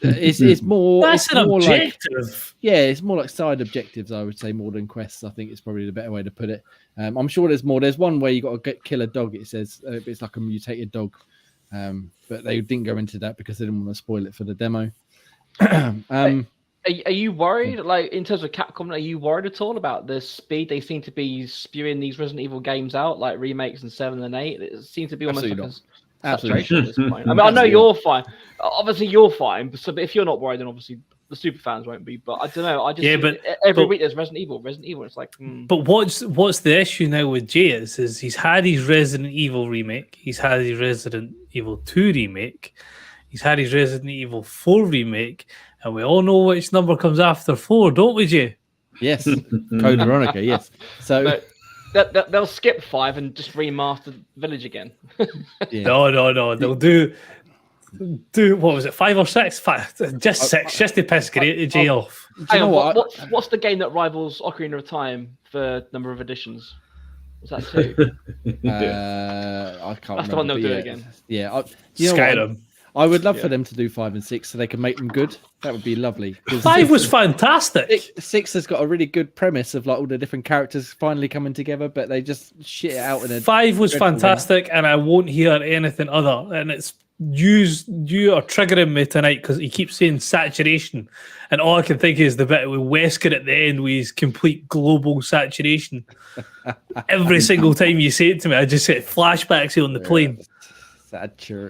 It's more. That's an objective. It's more like side objectives, I would say, more than quests. I think it's probably the better way to put it. I'm sure there's more. There's one where you got to kill a dog. It says it's like a mutated dog, but they didn't go into that because they didn't want to spoil it for the demo. Are you worried, like in terms of Capcom? Are you worried at all about the speed they seem to be spewing these Resident Evil games out, like remakes in 7 and 8? It seems to be almost like a saturation at this point. I mean, I know you're fine. Obviously, you're fine. But if you're not worried, then obviously the super fans won't be. But I don't know. But every week there's Resident Evil. It's like. But what's the issue now with Jay is he's had his Resident Evil remake, he's had his Resident Evil 2 remake, he's had his Resident Evil 4 remake. And we all know which number comes after 4, don't we, Jay? Yes, Code Veronica. Yes. So they'll skip 5 and just remaster Village again. Yeah. No. They'll do what was it, 5 or 6? 5, just 6, just to piss Jay off. Hang on, what's the game that rivals Ocarina of Time for number of editions? Was that 2? I can't remember. That's the one they'll do again. Yeah, Skyrim. I would love for them to do 5 and 6 so they can make them good. That would be lovely. 5 was fantastic. 6 has got a really good premise of like all the different characters finally coming together, but they just shit it out. 5 was fantastic, and I won't hear anything other. And it's you are triggering me tonight because he keeps saying saturation, and all I can think is the bit with Wesker at the end with his complete global saturation. Every single time you say it to me, I just get flashbacks on the plane.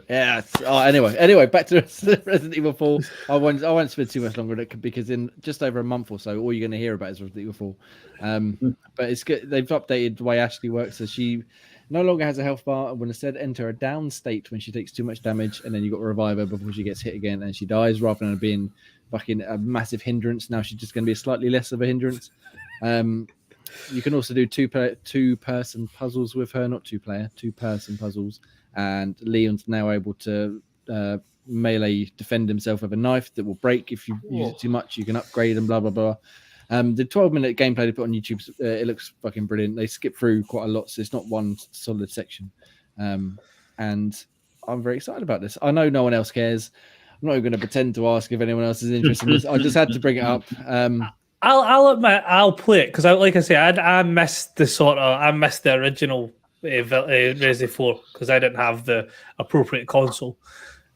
Yeah. Oh, anyway, back to Resident Evil 4. I won't spend too much longer on it because in just over a month or so, all you're going to hear about is Resident Evil 4. But it's good. They've updated the way Ashley works, so she no longer has a health bar and will instead enter a down state when she takes too much damage, and then you got to revive her before she gets hit again and she dies, rather than being fucking a massive hindrance. Now she's just going to be a slightly less of a hindrance. You can also do two-person puzzles with her, not two-player, two-person puzzles. And Leon's now able to melee defend himself with a knife that will break if you use it too much. You can upgrade and blah blah blah. The 12-minute gameplay they put on YouTube, it looks fucking brilliant. They skip through quite a lot, so it's not one solid section. And I'm very excited about this. I know no one else cares. I'm not even going to pretend to ask if anyone else is interested in this. I just had to bring it up. I'll admit I'll play it because, like I say, I missed the original Resi 4 because I didn't have the appropriate console.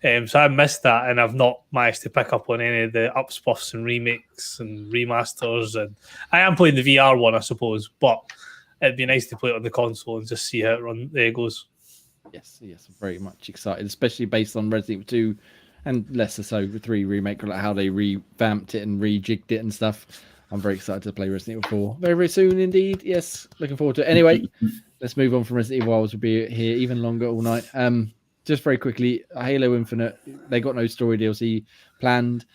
So I missed that, and I've not managed to pick up on any of the upspuffs and remakes and remasters. And I am playing the VR one, I suppose, but it'd be nice to play it on the console and just see how it goes. Yes, I'm very much excited, especially based on Resident Evil 2 and lesser so with 3 remake, like how they revamped it and rejigged it and stuff. I'm very excited to play Resident Evil 4 very, very soon indeed. Yes, looking forward to it. Anyway, let's move on from Resident Evil. We'll be here even longer all night. Just very quickly, Halo Infinite, they got no story DLC planned.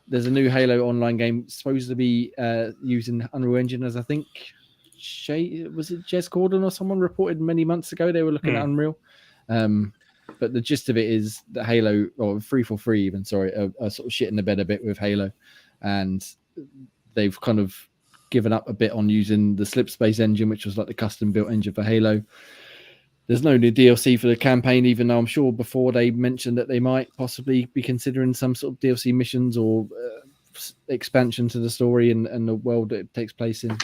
There's a new Halo online game supposed to be using Unreal Engine, as I think was it Jez Gordon or someone reported many months ago they were looking at Unreal. But the gist of it is that Halo, or 343 even, sorry, are sort of shit in the bed a bit with Halo, and they've kind of given up a bit on using the Slipspace engine, which was like the custom built engine for Halo. There's no new DLC for the campaign, even though I'm sure before they mentioned that they might possibly be considering some sort of DLC missions or expansion to the story and the world that it takes place in.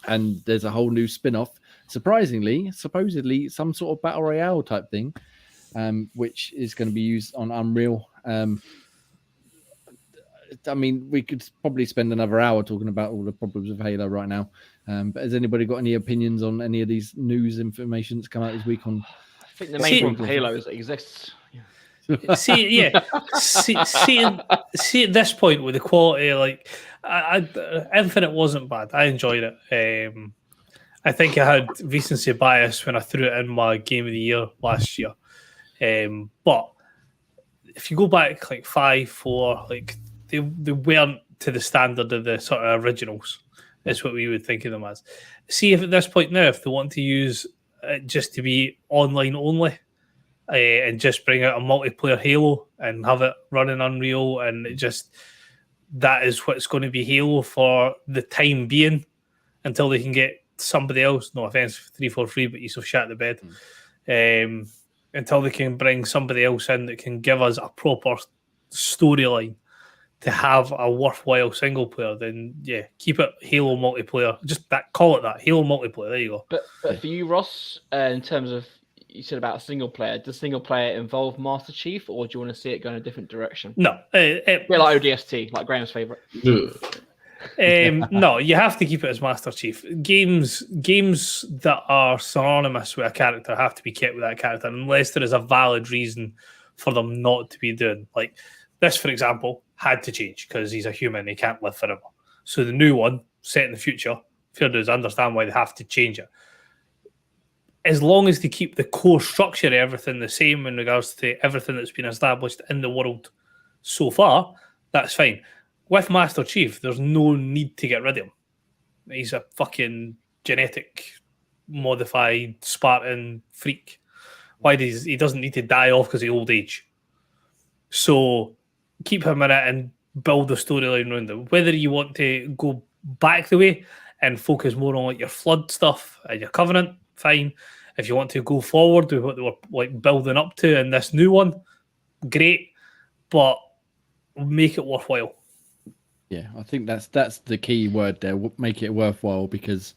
And there's a whole new spin-off, supposedly some sort of battle royale type thing, which is going to be used on Unreal. I mean, we could probably spend another hour talking about all the problems of Halo right now. But has anybody got any opinions on any of these news information that's come out this week on? I think the main problem for Halo is it exists. See at this point with the quality, like Infinite wasn't bad. I enjoyed it. I think I had recency bias when I threw it in my Game of the Year last year. But if you go back like 5, 4, like they weren't to the standard of the sort of originals. Is what we would think of them as. See if at this point now, if they want to use it just to be online only, and just bring out a multiplayer Halo and have it running Unreal, and that is what's going to be Halo for the time being until they can get somebody else. No offense, 343, but you so shat the bed. Until they can bring somebody else in that can give us a proper storyline to have a worthwhile single player, then yeah, keep it Halo multiplayer. Just call it that Halo multiplayer. There you go. But for you, Ross, in terms of you said about a single player, does single player involve Master Chief, or do you want to see it go in a different direction? No, like ODST, like Graham's favorite. No, you have to keep it as Master Chief. Games that are synonymous with a character have to be kept with that character, unless there is a valid reason for them not to be doing. Like this, for example, had to change because he's a human; he can't live forever. So the new one, set in the future, fair dues, understand why they have to change it. As long as they keep the core structure of everything the same in regards to everything that's been established in the world so far, that's fine. With Master Chief, there's no need to get rid of him. He's a fucking genetic modified Spartan freak. He doesn't need to die off because of old age. So keep him in it and build the storyline around him. Whether you want to go back the way and focus more on like your Flood stuff and your Covenant, fine. If you want to go forward with what they were like building up to in this new one, great. But make it worthwhile. Yeah, I think that's the key word there. Make it worthwhile, because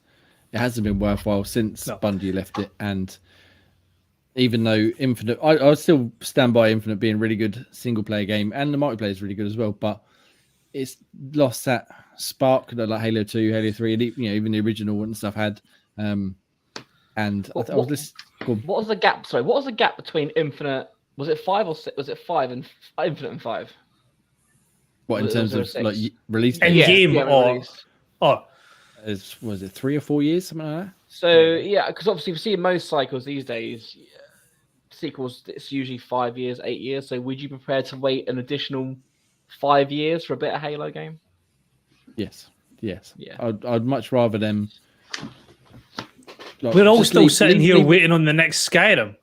it hasn't been worthwhile since Bungie left it. And even though Infinite, I still stand by Infinite being a really good single player game, and the multiplayer is really good as well. But it's lost that spark that like Halo 2, Halo 3, and even the original and stuff had. And what was the gap? Sorry, what was the gap between Infinite? Was it 5 or 6? Was it 5 and Infinite and 5? What in terms of like release in game or was it 3 or 4 years, something like that? So yeah, because obviously we see most cycles these days, sequels it's usually 5 years, 8 years. So would you be prepared to wait an additional 5 years for a better Halo game? Yes. Yeah. I'd much rather them. Like, we're all still sitting here waiting on the next Skyrim.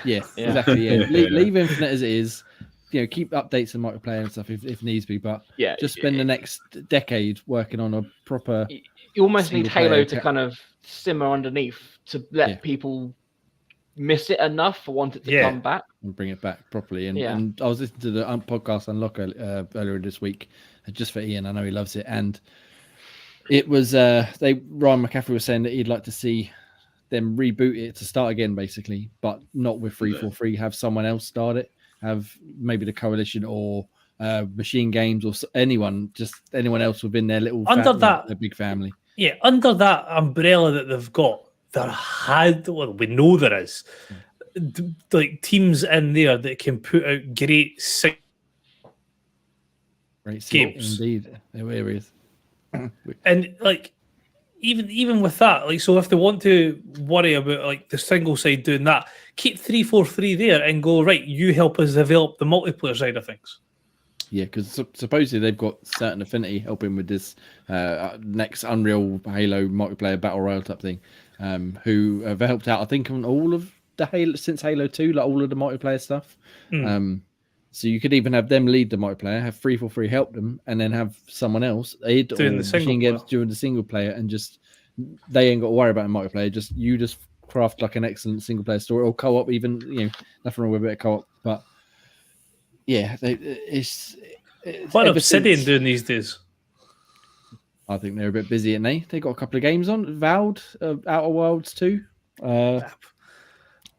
Yeah, exactly. Yeah, leave Infinite as it is. Keep updates and multiplayer and stuff if needs be, but just spend the next decade working on a proper. You almost need Halo to kind of simmer underneath to let people miss it enough for want it to come back and bring it back properly. And I was listening to the podcast Unlock earlier this week, just for Ian. I know he loves it, and it was Ryan McCaffrey was saying that he'd like to see them reboot it to start again, basically, but not with 343. Have someone else start it. Have maybe the Coalition or Machine Games or anyone else within their little their big family. Yeah, under that umbrella that they've got, we know there is. like teams in there that can put out great games. Indeed, there is. And like even with that, like so if they want to worry about like the single side doing that, keep 343 there and go right. You help us develop the multiplayer side of things. Yeah, because supposedly they've got certain affinity helping with this next Unreal Halo multiplayer battle royale type thing. Who have helped out, I think, on all of the Halo since Halo 2, like all of the multiplayer stuff. So you could even have them lead the multiplayer, have 343 help them, and then have someone else aid doing or the single machine games doing the single player, and just they ain't got to worry about the multiplayer. Just craft like an excellent single player story or co-op. Even nothing wrong with a bit of co-op, but yeah, it's what Obsidian doing these days. I think they're a bit busy, and they got a couple of games on. Vowed, Outer Worlds 2. But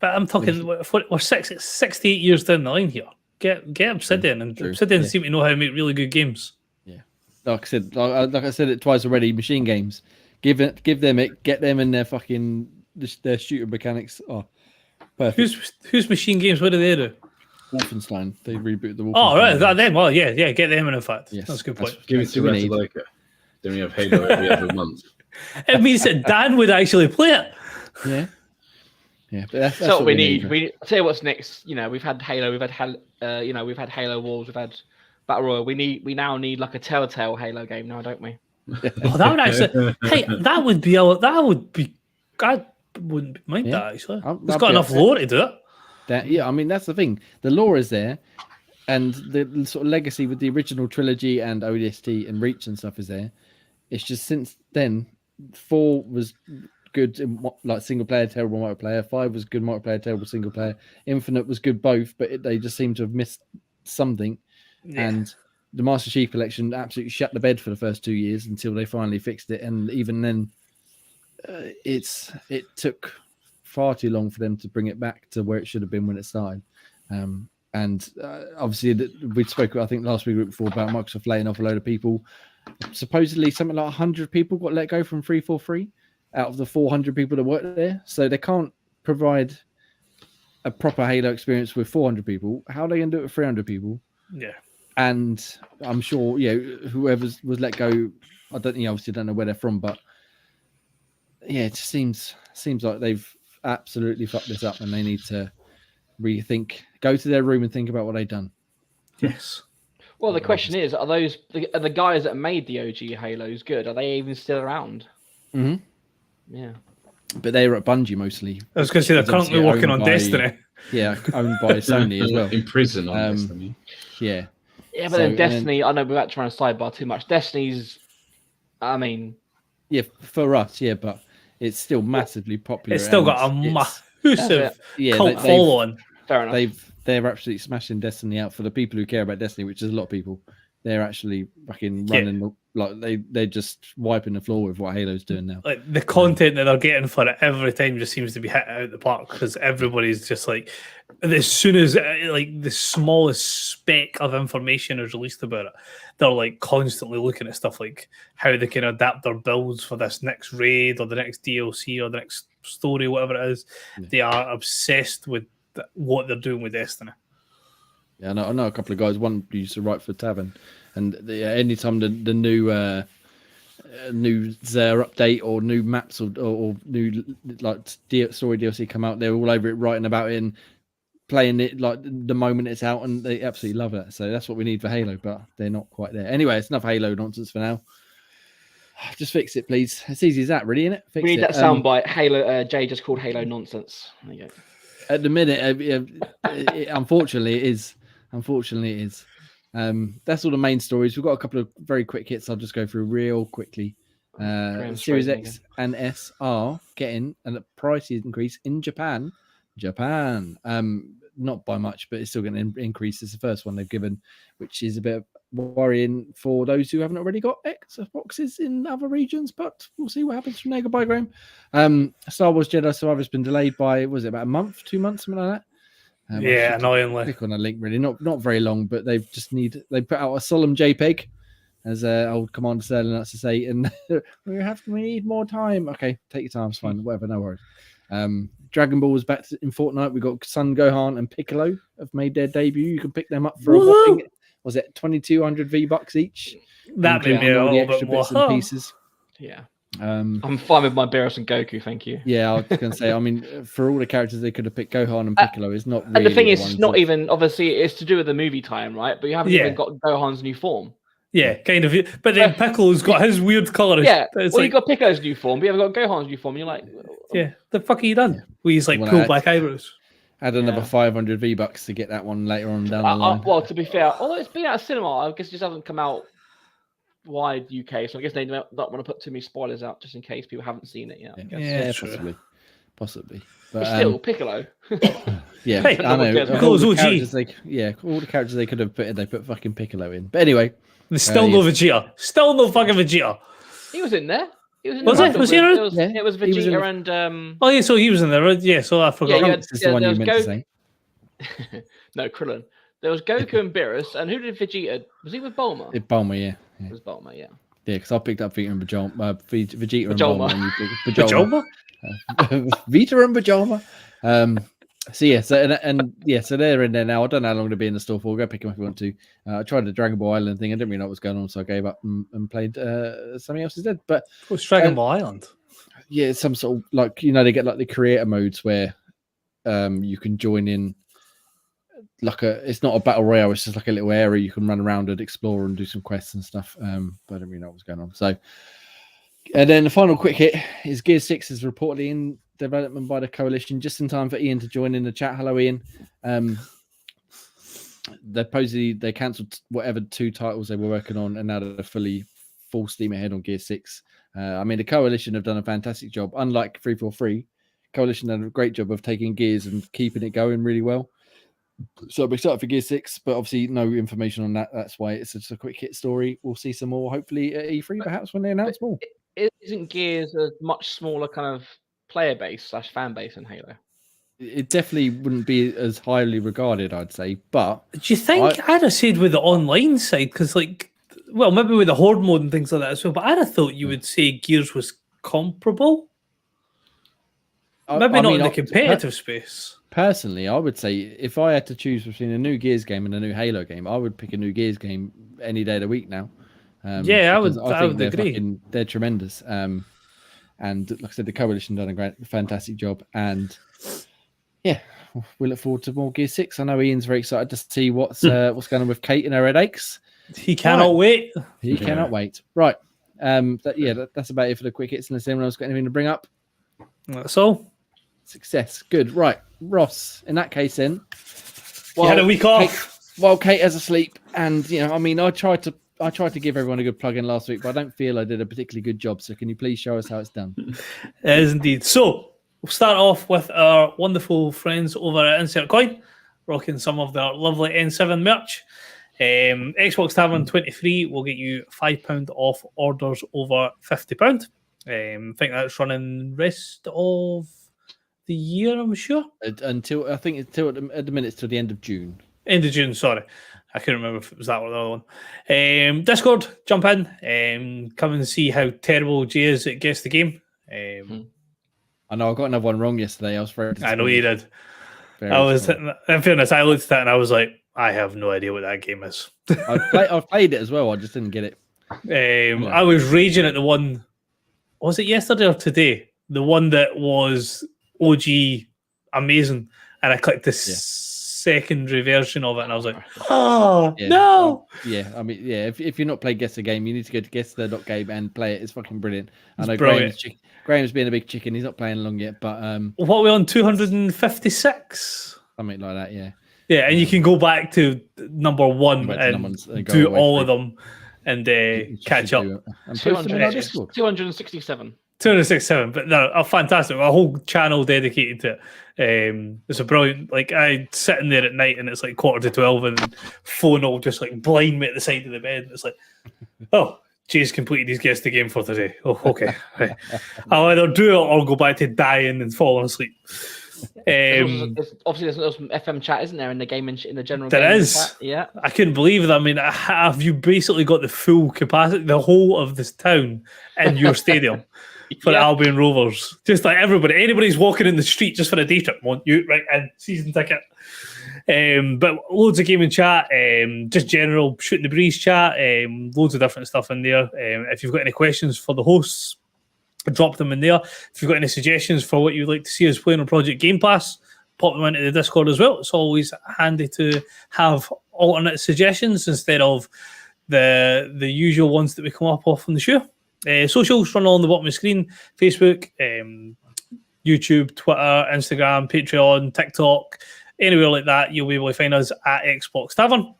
I'm talking, we're 68 years down the line here. Get Obsidian, and True. Obsidian seem to know how to make really good games. Yeah, like I said it twice already. Machine games, give them it, get them in their fucking their shooting mechanics. Oh, perfect. Who's Machine Games? What do they do? Wolfenstein. They rebooted the Wolfenstein. Oh right, that them. Well, yeah, get them in fact. Yes, that's a good point. Give it to Laika. Then we have Halo every other month. It means that Dan would actually play it. Yeah. Yeah, but that's what we need. I'll tell you what's next. We've had Halo, we've had Halo Wars, we've had Battle Royale. We now need like a Telltale Halo game now, don't we? Oh, that would actually. Hey, that would be. I wouldn't mind that actually. It's got enough lore to do it. Yeah, I mean that's the thing. The lore is there, and the sort of legacy with the original trilogy and ODST and Reach and stuff is there. It's just since then, 4 was good in like single player, terrible multiplayer. 5 was good multiplayer, terrible single player. Infinite was good both, but they just seem to have missed something. Yeah. And the Master Chief Collection absolutely shut the bed for the first 2 years until they finally fixed it. And even then, it took far too long for them to bring it back to where it should have been when it started. And obviously, we spoke, I think, last week or before about Microsoft laying off a load of people. Supposedly, something like 100 people got let go from 343 out of the 400 people that work there. So they can't provide a proper Halo experience with 400 people. How are they going to do it with 300 people? Yeah. And I'm sure, whoever was let go, obviously don't know where they're from, but yeah, it just seems like they've absolutely fucked this up and they need to rethink, go to their room and think about what they've done. Yes. Well, the question is, are the guys that made the OG Halos good? Are they even still around? Mm-hmm. Yeah. But they're at Bungie mostly. I was going to say they're currently working on Destiny. Yeah, owned by Sony as well. In prison on Destiny. Yeah. Yeah, but then Destiny, I know we're about trying to sidebar too much. Destiny's, I mean... Yeah, for us, yeah, but it's still massively popular. It's still got a massive cult following. Fair enough. They're absolutely smashing Destiny out for the people who care about Destiny, which is a lot of people. They're actually fucking running they're just wiping the floor with what Halo's doing now. Like the content that they're getting for it every time just seems to be hit out the park because everybody's just like, as soon as like the smallest speck of information is released about it, they're like constantly looking at stuff like how they can adapt their builds for this next raid or the next DLC or the next story, whatever it is. Yeah. They are obsessed with what they're doing with Destiny. Yeah, I know a couple of guys. One used to write for Tavern, and anytime the new Zer update or new maps or new like story DLC come out, they're all over it, writing about it and playing it like the moment it's out, and they absolutely love it. So that's what we need for Halo, but they're not quite there. Anyway, it's enough Halo nonsense for now. Just fix it, please. It's easy as that, really, isn't it? We need that soundbite. Halo. Jay just called Halo nonsense. There you go. At the minute, unfortunately, it is. That's all the main stories. We've got a couple of very quick hits. I'll just go through real quickly. Series X and S are getting a price increase in Japan. Not by much, but it's still going to increase. It's the first one they've given, which is a bit worrying for those who haven't already got Xboxes in other regions, but we'll see what happens from there. Goodbye, Graham. Star Wars Jedi Survivor's been delayed by, was it about a month, 2 months, something like that? Annoyingly. Click on a link, really. Not very long, but they put out a solemn JPEG, as old Commander Sterling likes to say, and we need more time. Okay, take your time, it's fine, whatever, no worries. Dragon Ball was back in Fortnite. We got Son Gohan and Piccolo have made their debut. You can pick them up for a whopping, was it 2,200 V-Bucks each? That made me a all the little extra bit more. bits and pieces. Yeah. I'm fine with my Beerus and Goku, thank you. Yeah, I was going to say, I mean, for all the characters they could have picked, Gohan and Piccolo is not really. And the thing is, ones it's not that- even, obviously, it's to do with the movie time, right? But you haven't even got Gohan's new form. Yeah, kind of. But then Piccolo's got his weird colour. Yeah, It's well, like, you got Piccolo's new form, but you haven't got Gohan's new form. You're like, yeah, the fuck are you done? With his like Well, cool black eyebrows. Add another 500 V-Bucks to get that one later on down the line. well, to be fair, although it's been out of cinema, I guess it just hasn't come out wide UK, so I guess they don't want to put too many spoilers out just in case people haven't seen it yet. I guess. Yeah, possibly. But still, Piccolo. Yeah, Hey, I know. Piccolo's All OG. the characters they could have put in, they put fucking Piccolo in. But anyway, There's still no Vegeta. Still no fucking Vegeta. He was in there. He was in Was there. it? Was he in it? It was He was in Vegeta and Oh yeah, so he was in there. Right? Yeah, so I forgot. Yeah, Trunks is the one you meant to say. No, Krillin. There was Goku and Beerus, and who did Vegeta? Was he with Bulma? Bulma, yeah. It was Bulma, yeah. Yeah, because I picked up Vegeta and Bajoma, Vegeta and Bajoma. Bulma, and you picked Bajoma. Vegeta? Vita and Bajoma. So yeah, so they're in there now. I don't know how long they'll be in the store for. Go pick them up if you want to. I tried the Dragon Ball Island thing. I didn't really know what was going on, so I gave up and played something else instead. But What's Dragon Ball Island? yeah, it's some sort of like they get like the creator modes where you can join in. It's not a battle royale, it's just like a little area you can run around and explore and do some quests and stuff. But I don't really know what's going on. So, and then the final quick hit is Gear 6 is reportedly in development by the Coalition just in time for Ian to join in the chat. Hello, Ian. They cancelled whatever 2 titles they were working on, and now they're full steam ahead on Gear 6. I mean, the Coalition have done a fantastic job. Unlike 343, Coalition done a great job of taking Gears and keeping it going really well. So I'm excited for Gear 6, but obviously no information on that. That's why it's just a quick hit story. We'll see some more, hopefully, at E3, perhaps, when they announce more. Isn't Gears a much smaller kind of player base / fan base in Halo? It definitely wouldn't be as highly regarded, I'd say. But do you think I'd have said with the online side? Because, maybe with the Horde mode and things like that as well, but I'd have thought you would say Gears was comparable. Maybe not in the competitive space. Personally, I would say if I had to choose between a new Gears game and a new Halo game, I would pick a new Gears game any day of the week now. I would agree. They're tremendous. And like I said, the Coalition done a fantastic job. And yeah, we look forward to more Gear 6. I know Ian's very excited to see what's going on with Kate and her headaches. He cannot wait. He cannot wait. Right. That's about it for the quick hits. Unless anyone else got anything to bring up. That's all. Success. Good. Right. Ross, in that case then. You had a week off. Kate has asleep, and I tried to give everyone a good plug in last week, but I don't feel I did a particularly good job. So can you please show us how it's done? It is indeed. So we'll start off with our wonderful friends over at Insert Coin, rocking some of their lovely N7 merch. Xbox Tavern 23 will get you £5 off orders over £50. I think that's running rest of the year, I'm sure. Until at the minute it's till the end of June. End of June, sorry. I couldn't remember if it was that or the other one. Discord, jump in, come and see how terrible Jay is at Guess the Game. I know I got another one wrong yesterday. I was very disappointed. I know you did. In fairness, I looked at that and I was like, I have no idea what that game is. I've played it as well. I just didn't get it. I was raging at the one. Was it yesterday or today? The one that was OG amazing, and I clicked the secondary version of it, and I was like, no. If you're not playing Guess the Game, you need to go to guess.game and play it. It's fucking brilliant. I know Graham's being a big chicken. He's not playing along yet, but what are we on? 256, something like that. Yeah, and you can go back to number 1 and do all of them and catch up. 267. 267, but no, fantastic. A whole channel dedicated to it. It's a brilliant, I sitting there at night and it's like 11:45 and phone will just blind me at the side of the bed. It's like, oh, Jay's completed his Guess the Game for today. Oh, okay. Right. I'll either do it or go back to dying and falling asleep. Obviously, there's some FM chat, isn't there, in the game in the general? There gaming is. Chat? Yeah. I couldn't believe that. I mean, have you basically got the full capacity, the whole of this town in your stadium for the Albion Rovers? Just like anybody's walking in the street just for a day trip, want you right? And season ticket. But loads of gaming chat, just general shooting the breeze chat, loads of different stuff in there. If you've got any questions for the hosts, drop them in there. If you've got any suggestions for what you'd like to see us play on Project Game Pass, pop them into the Discord as well. It's always handy to have alternate suggestions instead of the usual ones that we come up off on the show. Socials run along the bottom of the screen: Facebook, YouTube, Twitter, Instagram, Patreon, TikTok, anywhere like that. You'll be able to find us at Xbox Tavern.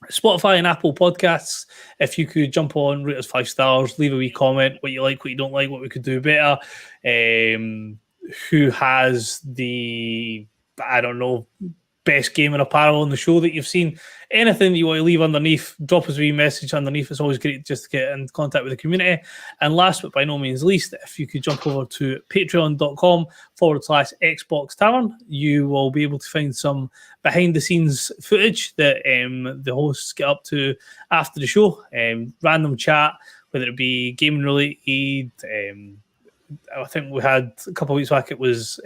Spotify and Apple Podcasts. If you could jump on, rate us 5 stars, leave a wee comment, what you like, what you don't like, what we could do better. Who has the, I don't know, best gaming apparel on the show that you've seen? Anything that you want to leave underneath, drop us a wee message underneath. It's always great just to get in contact with the community. And last but by no means least, if you could jump over to patreon.com/Xbox Tavern, you will be able to find some behind the scenes footage that the hosts get up to after the show. Random chat, whether it be gaming related. I think we had a couple of weeks back, it was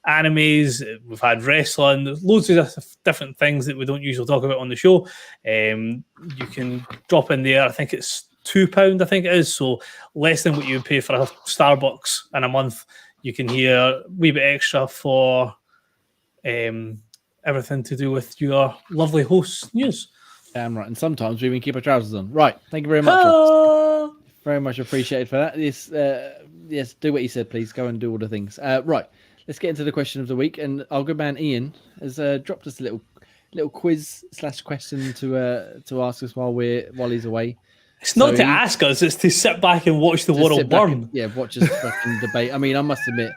animes, we've had wrestling, there's loads of different things that we don't usually talk about on the show. You can drop in there. I think it's £2, I think it is, so less than what you would pay for a Starbucks in a month. You can hear a wee bit extra for everything to do with your lovely host news. Damn right, and sometimes we even keep our trousers on. Right, thank you very much. Ross. Very much appreciated for that. Yes, do what you said, please. Go and do all the things. Right. Let's get into the question of the week, and our good man Ian has dropped us a little quiz / question to ask us while he's away. It's not to ask us; it's to sit back and watch the world burn. Watch us fucking debate. I mean, I must admit,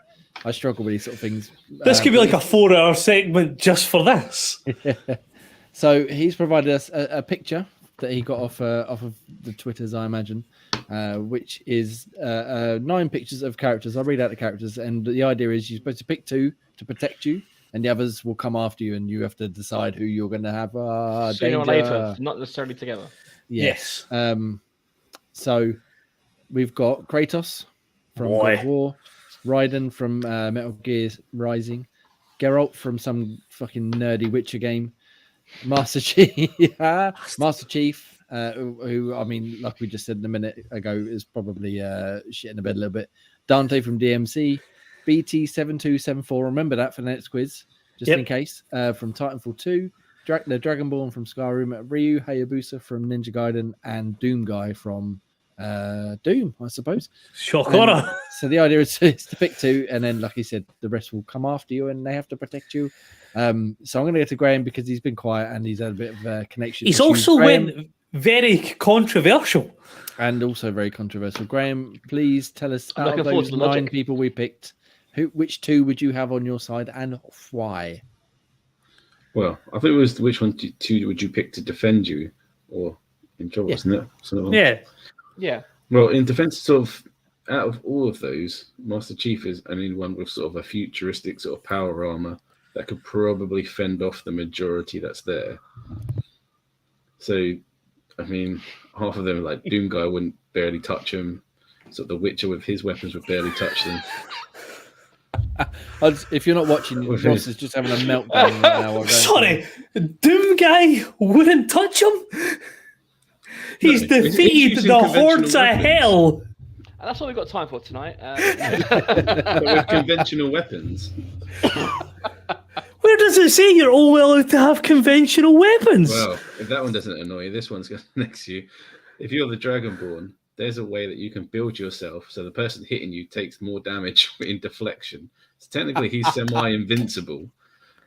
I struggle with these sort of things. This could be like a 4-hour segment just for this. So he's provided us a picture that he got off of the Twitters, I imagine. Which is 9 pictures of characters. I'll read out the characters, and the idea is you're supposed to pick 2 to protect you, and the others will come after you, and you have to decide who you're going to have. Sooner or later, not necessarily together. Yes. So we've got Kratos from God of War, Raiden from Metal Gear Rising, Geralt from some fucking nerdy Witcher game, Master Chief, who, I mean, like we just said a minute ago, is probably shit in the bed a little bit. Dante from DMC, BT7274, remember that for the next quiz, just in case, from Titanfall 2, the Dragonborn from Skyrim, Ryu Hayabusa from Ninja Gaiden, and Doom Guy from Doom, I suppose. Shocker. So the idea is to pick 2, and then, like he said, the rest will come after you, and they have to protect you. So I'm going to go to Graham because he's been quiet and he's had a bit of a connection. He's also went very controversial. And also very controversial. Graham, please tell us, out of those 9 people we picked, which 2 would you have on your side and why? Well, I think it was which one 2 would you pick to defend you or in trouble, wasn't it? So, yeah. Well, in defense, sort of, out of all of those, Master Chief is only one with sort of a futuristic sort of power armor that could probably fend off the majority that's there. So, I mean, half of them, like Doom Guy, wouldn't barely touch him. So the Witcher with his weapons would barely touch them. If you're not watching, Ross is just having a meltdown right now. Sorry, Doom Guy wouldn't touch him? He's defeated the hordes of hell. And that's all we've got time for tonight. But with conventional weapons. Where does it say you're all allowed to have conventional weapons? Well, if that one doesn't annoy you, this one's next to you. If you're the Dragonborn, there's a way that you can build yourself so the person hitting you takes more damage in deflection. So technically, he's semi-invincible.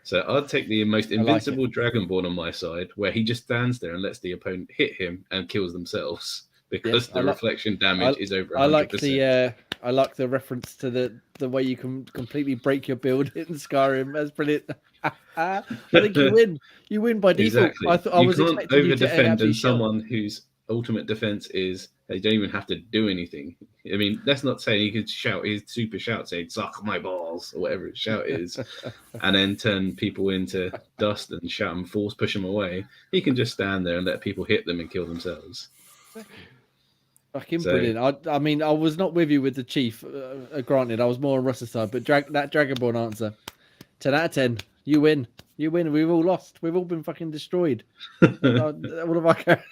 So I'd take the most invincible Dragonborn on my side, where he just stands there and lets the opponent hit him and kills themselves because the reflection damage is over 100%. I like the reference to the way you can completely break your build in Skyrim. That's brilliant. I think you win. You win by default. Exactly. I was you can't over defend, and someone whose ultimate defense is they don't even have to do anything. I mean, that's not saying he could shout his super shout, saying "suck my balls" or whatever his shout is, and then turn people into dust and shout and force push them away. He can just stand there and let people hit them and kill themselves. Fucking brilliant. I mean, I was not with you with the chief. Granted, I was more on Russ's side, but that Dragonborn answer, 10 out of 10. You win. You win. We've all lost. We've all been fucking destroyed. All of our characters.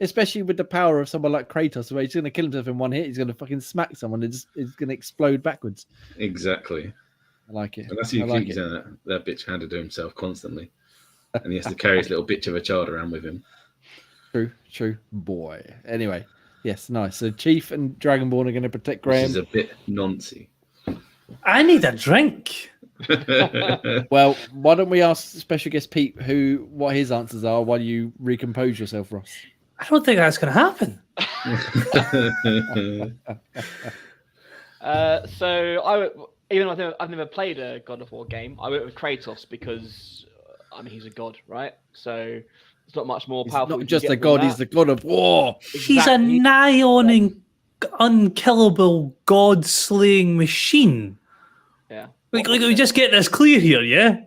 Especially with the power of someone like Kratos, where he's going to kill himself in one hit, he's going to fucking smack someone, and it's going to explode backwards. Exactly. I like it. And that's who keeps that bitch handed to himself constantly. And he has to carry his little bitch of a child around with him. True. Boy. Anyway, yes, nice. So Chief and Dragonborn are going to protect Graham. This is a bit noncy. I need a drink. Well, why don't we ask special guest Pete what his answers are while you recompose yourself, Ross? I don't think that's going to happen. Even though I've never played a God of War game, I went with Kratos because he's a god, right? So it's not much more powerful. He's not just a god; he's the God of War. Exactly. He's a nigh-on unkillable god-slaying machine. Yeah. Like we just get this clear here, yeah?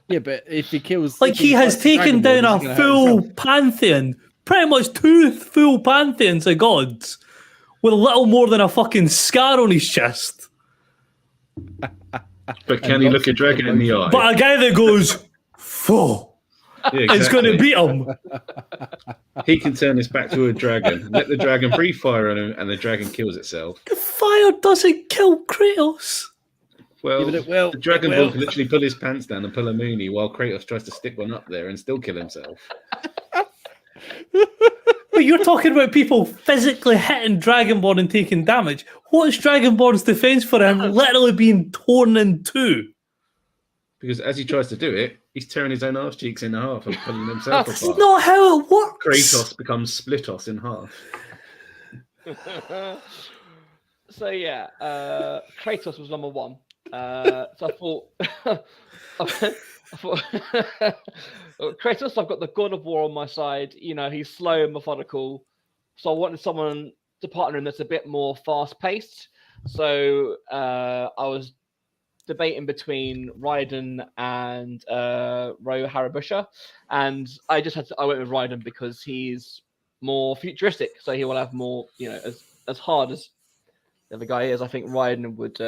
Yeah, but if he kills... Like, he has taken down a full pantheon, pretty much 2 full pantheons of gods, with a little more than a fucking scar on his chest. But can he look a dragon in the eye? But a guy that goes, "Foh," Yeah, exactly. is going to beat him. He can turn his back to a dragon, let the dragon breathe fire on him, and the dragon kills itself. The fire doesn't kill Kratos. Well, the Dragon Ball can literally pull his pants down and pull a moonie while Kratos tries to stick one up there and still kill himself. But you're talking about people physically hitting Dragonborn and taking damage. What's Dragonborn's defense for him literally being torn in two? Because as he tries to do it, he's tearing his own arse cheeks in half and pulling himself That's apart. not how it works. Kratos becomes Splitos in half. So yeah, Kratos was number one. So I thought, Kratos, I've got the God of War on my side. You know, he's slow and methodical. So I wanted someone to partner him that's a bit more fast paced. So I was debating between Raiden and Ro Haribusha, and I went with Raiden because he's more futuristic. So he will have more, you know, as hard as the other guy is. I think Raiden would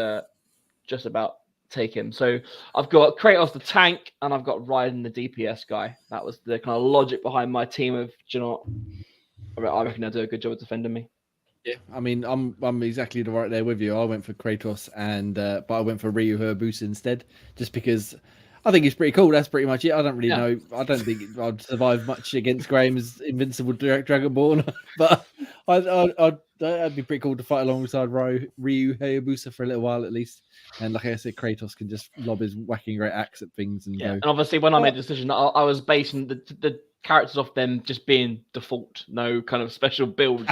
just about take him. So I've got Kratos the tank, and I've got Raiden the DPS guy. That was the kind of logic behind my team of, you know, I reckon they'll do a good job of defending me. Yeah, I mean, I'm exactly right there with you. I went for Kratos, but I went for Ryu Hayabusa instead, just because I think he's pretty cool. That's pretty much it. I don't really know. I don't think I'd survive much against Graham's invincible Dragonborn, but that'd be pretty cool to fight alongside Ryu Hayabusa for a little while at least. And like I said, Kratos can just lob his whacking great axe at things and go. And obviously, when I made the decision, I was basing the characters off them just being default, no kind of special builds.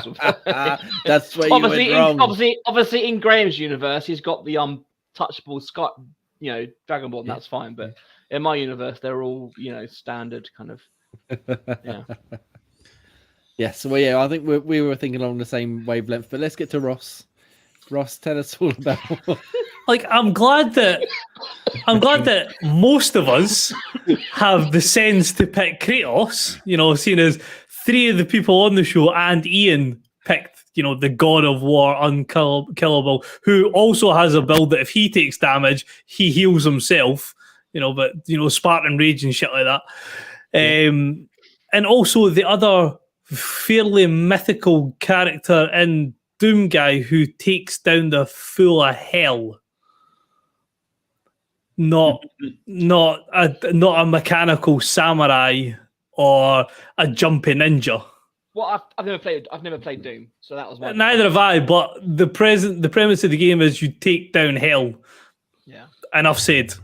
That's where you went wrong. Obviously, in Graham's universe, he's got the untouchable Scott, you know, Dragonborn. That's fine, but in my universe, they're all, you know, standard kind of. Yeah. Yeah. So I think we were thinking along the same wavelength. But let's get to Ross. Ross, tell us all about. Like, I'm glad that most of us have the sense to pick Kratos, you know, seeing as 3 of the people on the show and Ian picked, you know, the God of War unkillable, who also has a build that if he takes damage, he heals himself, you know, but, you know, Spartan Rage and shit like that. And also the other fairly mythical character in Doom guy who takes down the full of hell. Not a mechanical samurai or a jumping ninja. Well, I've never played Doom, so that was my. Neither have I. But the premise of the game is you take down hell. Yeah. Enough said.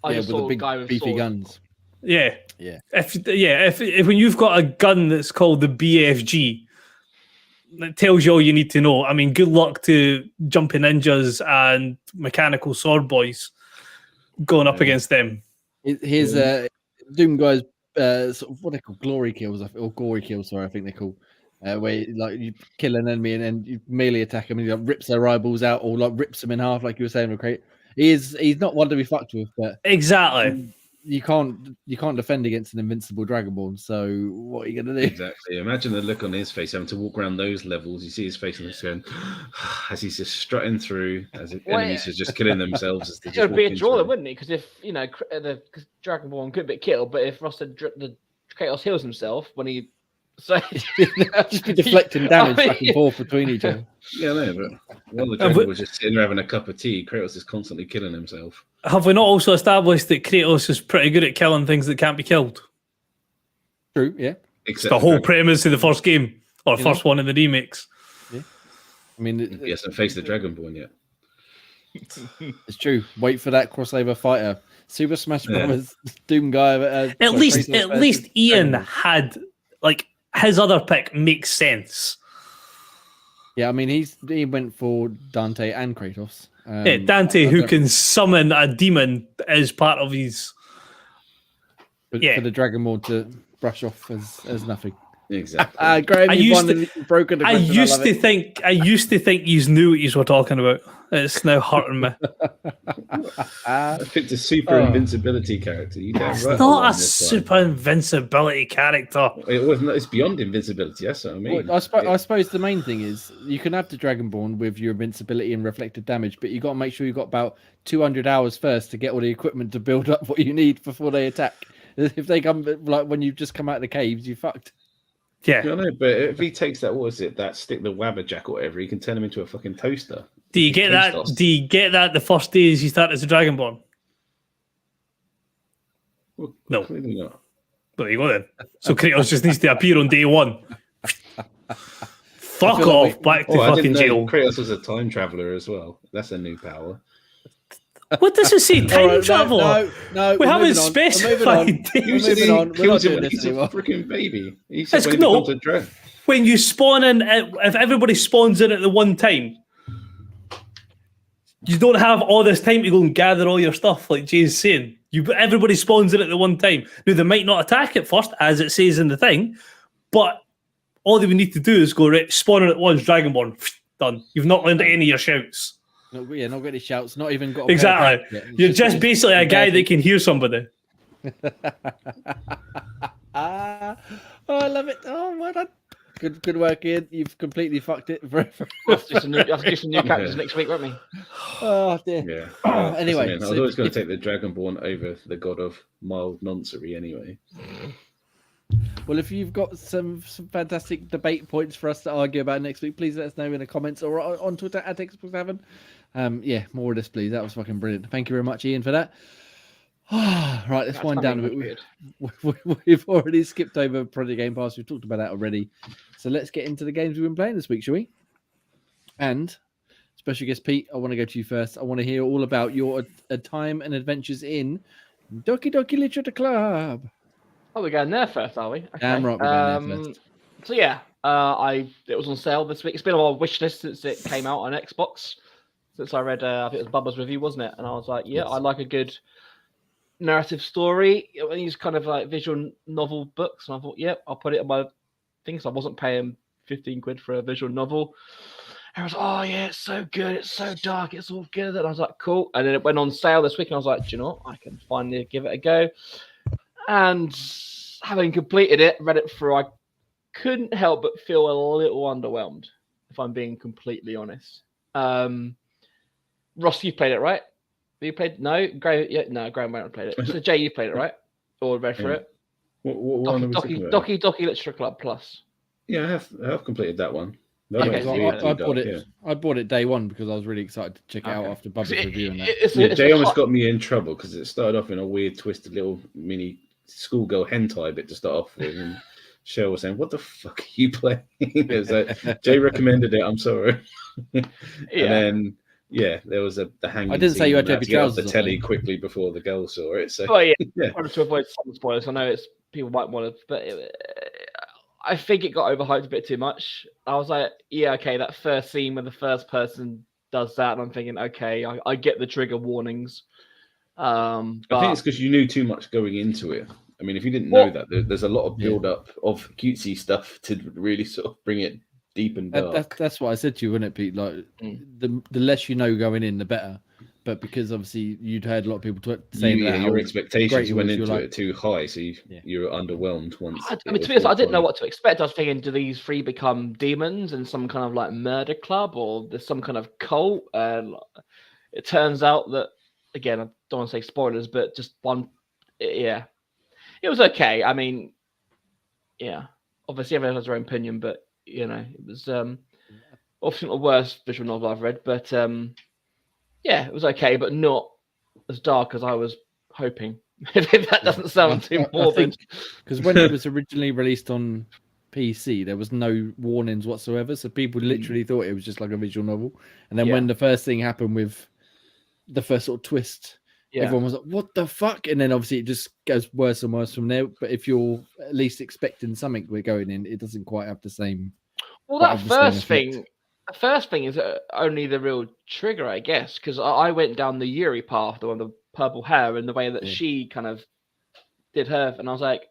With the big guy with beefy sword. guns. Yeah. Yeah. If when you've got a gun that's called the BFG, it tells you all you need to know. I mean, good luck to jumping ninjas and mechanical sword boys going up against them. Here's Doom guys, sort of what they call glory kills or gory kills. Sorry, I think they're called. where like you kill an enemy and then you melee attack him and he like, rips their eyeballs out or like rips them in half, like you were saying with Crate. He's not one to be fucked with, but Exactly. you can't defend against an invincible Dragonborn. So what are you gonna do? Exactly. Imagine the look on his face having to walk around those levels. You see his face and he's going as he's just strutting through, as if enemies are just killing themselves. As it would be a draw, wouldn't it? Because if because Dragonborn could be killed, but if the Kratos heals himself when he. So just be deflecting damage back and forth between each other. Yeah, no, but while the Dragon was just sitting there having a cup of tea, Kratos is constantly killing himself. Have we not also established that Kratos is pretty good at killing things that can't be killed? True, yeah. It's the whole premise of the first game, or first one in the remakes. Yeah. I mean, he hasn't faced the Dragonborn yet. It's true. Wait for that crossover fighter. Super Smash Bros. Doom guy. At least Ian had like his other pick makes sense. Yeah, I mean he went for Dante and Kratos. Dante, who can summon a demon, as part of his. For the Dragonborn to brush off as nothing. Exactly. Graham, I used to think you knew what you were talking about. It's now hurting me. I picked a super invincibility character. It's not a super invincibility character. It's beyond invincibility. That's what I mean. Well, I suppose the main thing is you can have the Dragonborn with your invincibility and reflected damage, but you got to make sure you got about 200 hours first to get all the equipment to build up what you need before they attack. If they come like when you just come out of the caves, you fucked. Yeah, I know, but if he takes that, what is it? That stick, the Wabberjack or whatever, he can turn him into a fucking toaster. Do you get that? Do you get that the first day as you start as a Dragonborn? Well, no, clearly not. There you go then. So Kratos just needs to appear on day one. Fuck off, back to fucking jail. Kratos was a time traveler as well. That's a new power. What does it say? Time traveler? No. We haven't specified. He's a freaking baby. He said when he becomes a dragon. When you spawn in, if everybody spawns in at the one time, you don't have all this time to go and gather all your stuff, like Jay's saying. Everybody spawns in at the one time. Now, they might not attack at first, as it says in the thing, but all they would need to do is go, right, spawn in at once, Dragonborn, done. You've not learned any of your shouts. Not got any shouts, not even got a exactly. You're just basically a guy that can hear somebody. I love it. Oh, well done. Good work, Ian. You've completely fucked it. That's just some new characters next week, won't we? Oh, dear. Yeah. Anyway. I was always going to take the Dragonborn over the god of mild nonsense anyway. Well, if you've got some fantastic debate points for us to argue about next week, please let us know in the comments or on Twitter at Xbox Tavern. More of this, please. That was fucking brilliant. Thank you very much, Ian, for that. Right, let's wind down a bit. We've already skipped over Project Game Pass. We've talked about that already. So let's get into the games we've been playing this week, shall we? And special guest Pete, I want to go to you first. I want to hear all about your time and adventures in Doki Doki Literature Club. Oh, we're going there first, are we? Okay. Damn right, we're going there first. So yeah, it was on sale this week. It's been on my wish list since it came out on Xbox. Since I read, I think it was Bubba's review, wasn't it? And I was like, yeah, yes. I like a good narrative story. These kind of like visual novel books, and I thought, yep, I'll put it on my things. I wasn't paying 15 quid for a visual novel. And I was, oh yeah, it's so good, it's so dark, it's all good. And I was like, cool. And then it went on sale this week, and I was like, do you know what? I can finally give it a go. And having completed it, read it through, I couldn't help but feel a little underwhelmed, if I'm being completely honest. Ross, you played it, right? You played? No? Graham might not played it. So Jay, you played it, right? Or read through it? What one are we talking about? Doki Literature Club Plus. Yeah, I have completed that one. I bought it day one because I was really excited to check it out after Bubba's review. And Jay almost got me in trouble because it started off in a weird, twisted little mini schoolgirl hentai bit to start off with. And Cheryl was saying, "What the fuck are you playing?" It was like, Jay recommended it. I'm sorry. And then there was the hanging. I didn't say you had to get off the telly quickly before the girl saw it. So I wanted to avoid some spoilers. I know it's people might want to, but I think it got overhyped a bit too much. I was like, yeah, okay, that first scene when the first person does that, and I'm thinking, okay, I get the trigger warnings. I think it's because you knew too much going into it. I mean, if you didn't know Well- that, there's a lot of build up of cutesy stuff to really sort of bring it deep and dark. That's what I said to you, wouldn't it, Pete? Like the less you know going in, the better. But because obviously you'd heard a lot of people saying that your how expectations great it went was, you're into like, it too high, so you're underwhelmed once. I mean, to be honest, I didn't know what to expect. I was thinking, do these three become demons in some kind of like murder club, or there's some kind of cult? And it turns out that, again, I don't want to say spoilers, but just one, yeah, it was okay. I mean, yeah, obviously everyone has their own opinion, but you know, it was obviously not the worst visual novel I've read, but yeah, it was okay, but not as dark as I was hoping. If that doesn't sound too morbid. Because when it was originally released on PC, there was no warnings whatsoever, so people literally thought it was just like a visual novel. And then when the first thing happened with the first sort of twist, everyone was like, "What the fuck?" And then obviously it just goes worse and worse from there. But if you're at least expecting something we're going in, it doesn't quite have the same. Well, that first thing. The first thing is only the real trigger, I guess, because I went down the Yuri path, the one with the purple hair, and the way that she kind of did her, and I was like,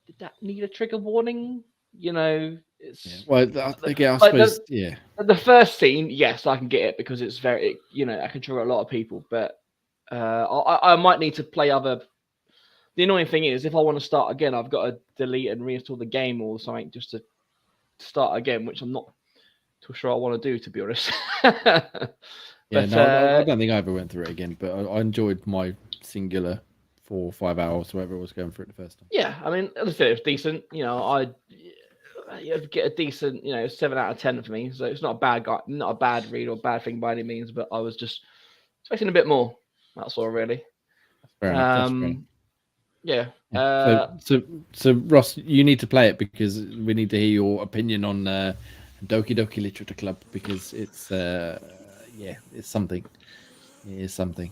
did that need a trigger warning? You know, it's well, again, I suppose, The first scene, yes, I can get it because it's very, you know, I can trigger a lot of people, but I might need to play other. The annoying thing is, if I want to start again, I've got to delete and reinstall the game or something just to start again, which I'm not too sure I want to do, to be honest. I don't think I ever went through it again, but I enjoyed my singular 4 or 5 hours, whatever I was going for it the first time. Yeah, I mean, as I said, it was decent. You know, I'd get a decent, 7 out of 10 for me. So it's not a bad read or bad thing by any means, but I was just expecting a bit more. That's all, really. Fair enough. Yeah. So Ross, you need to play it because we need to hear your opinion on Doki Doki Literature Club, because it's it's something. It is something.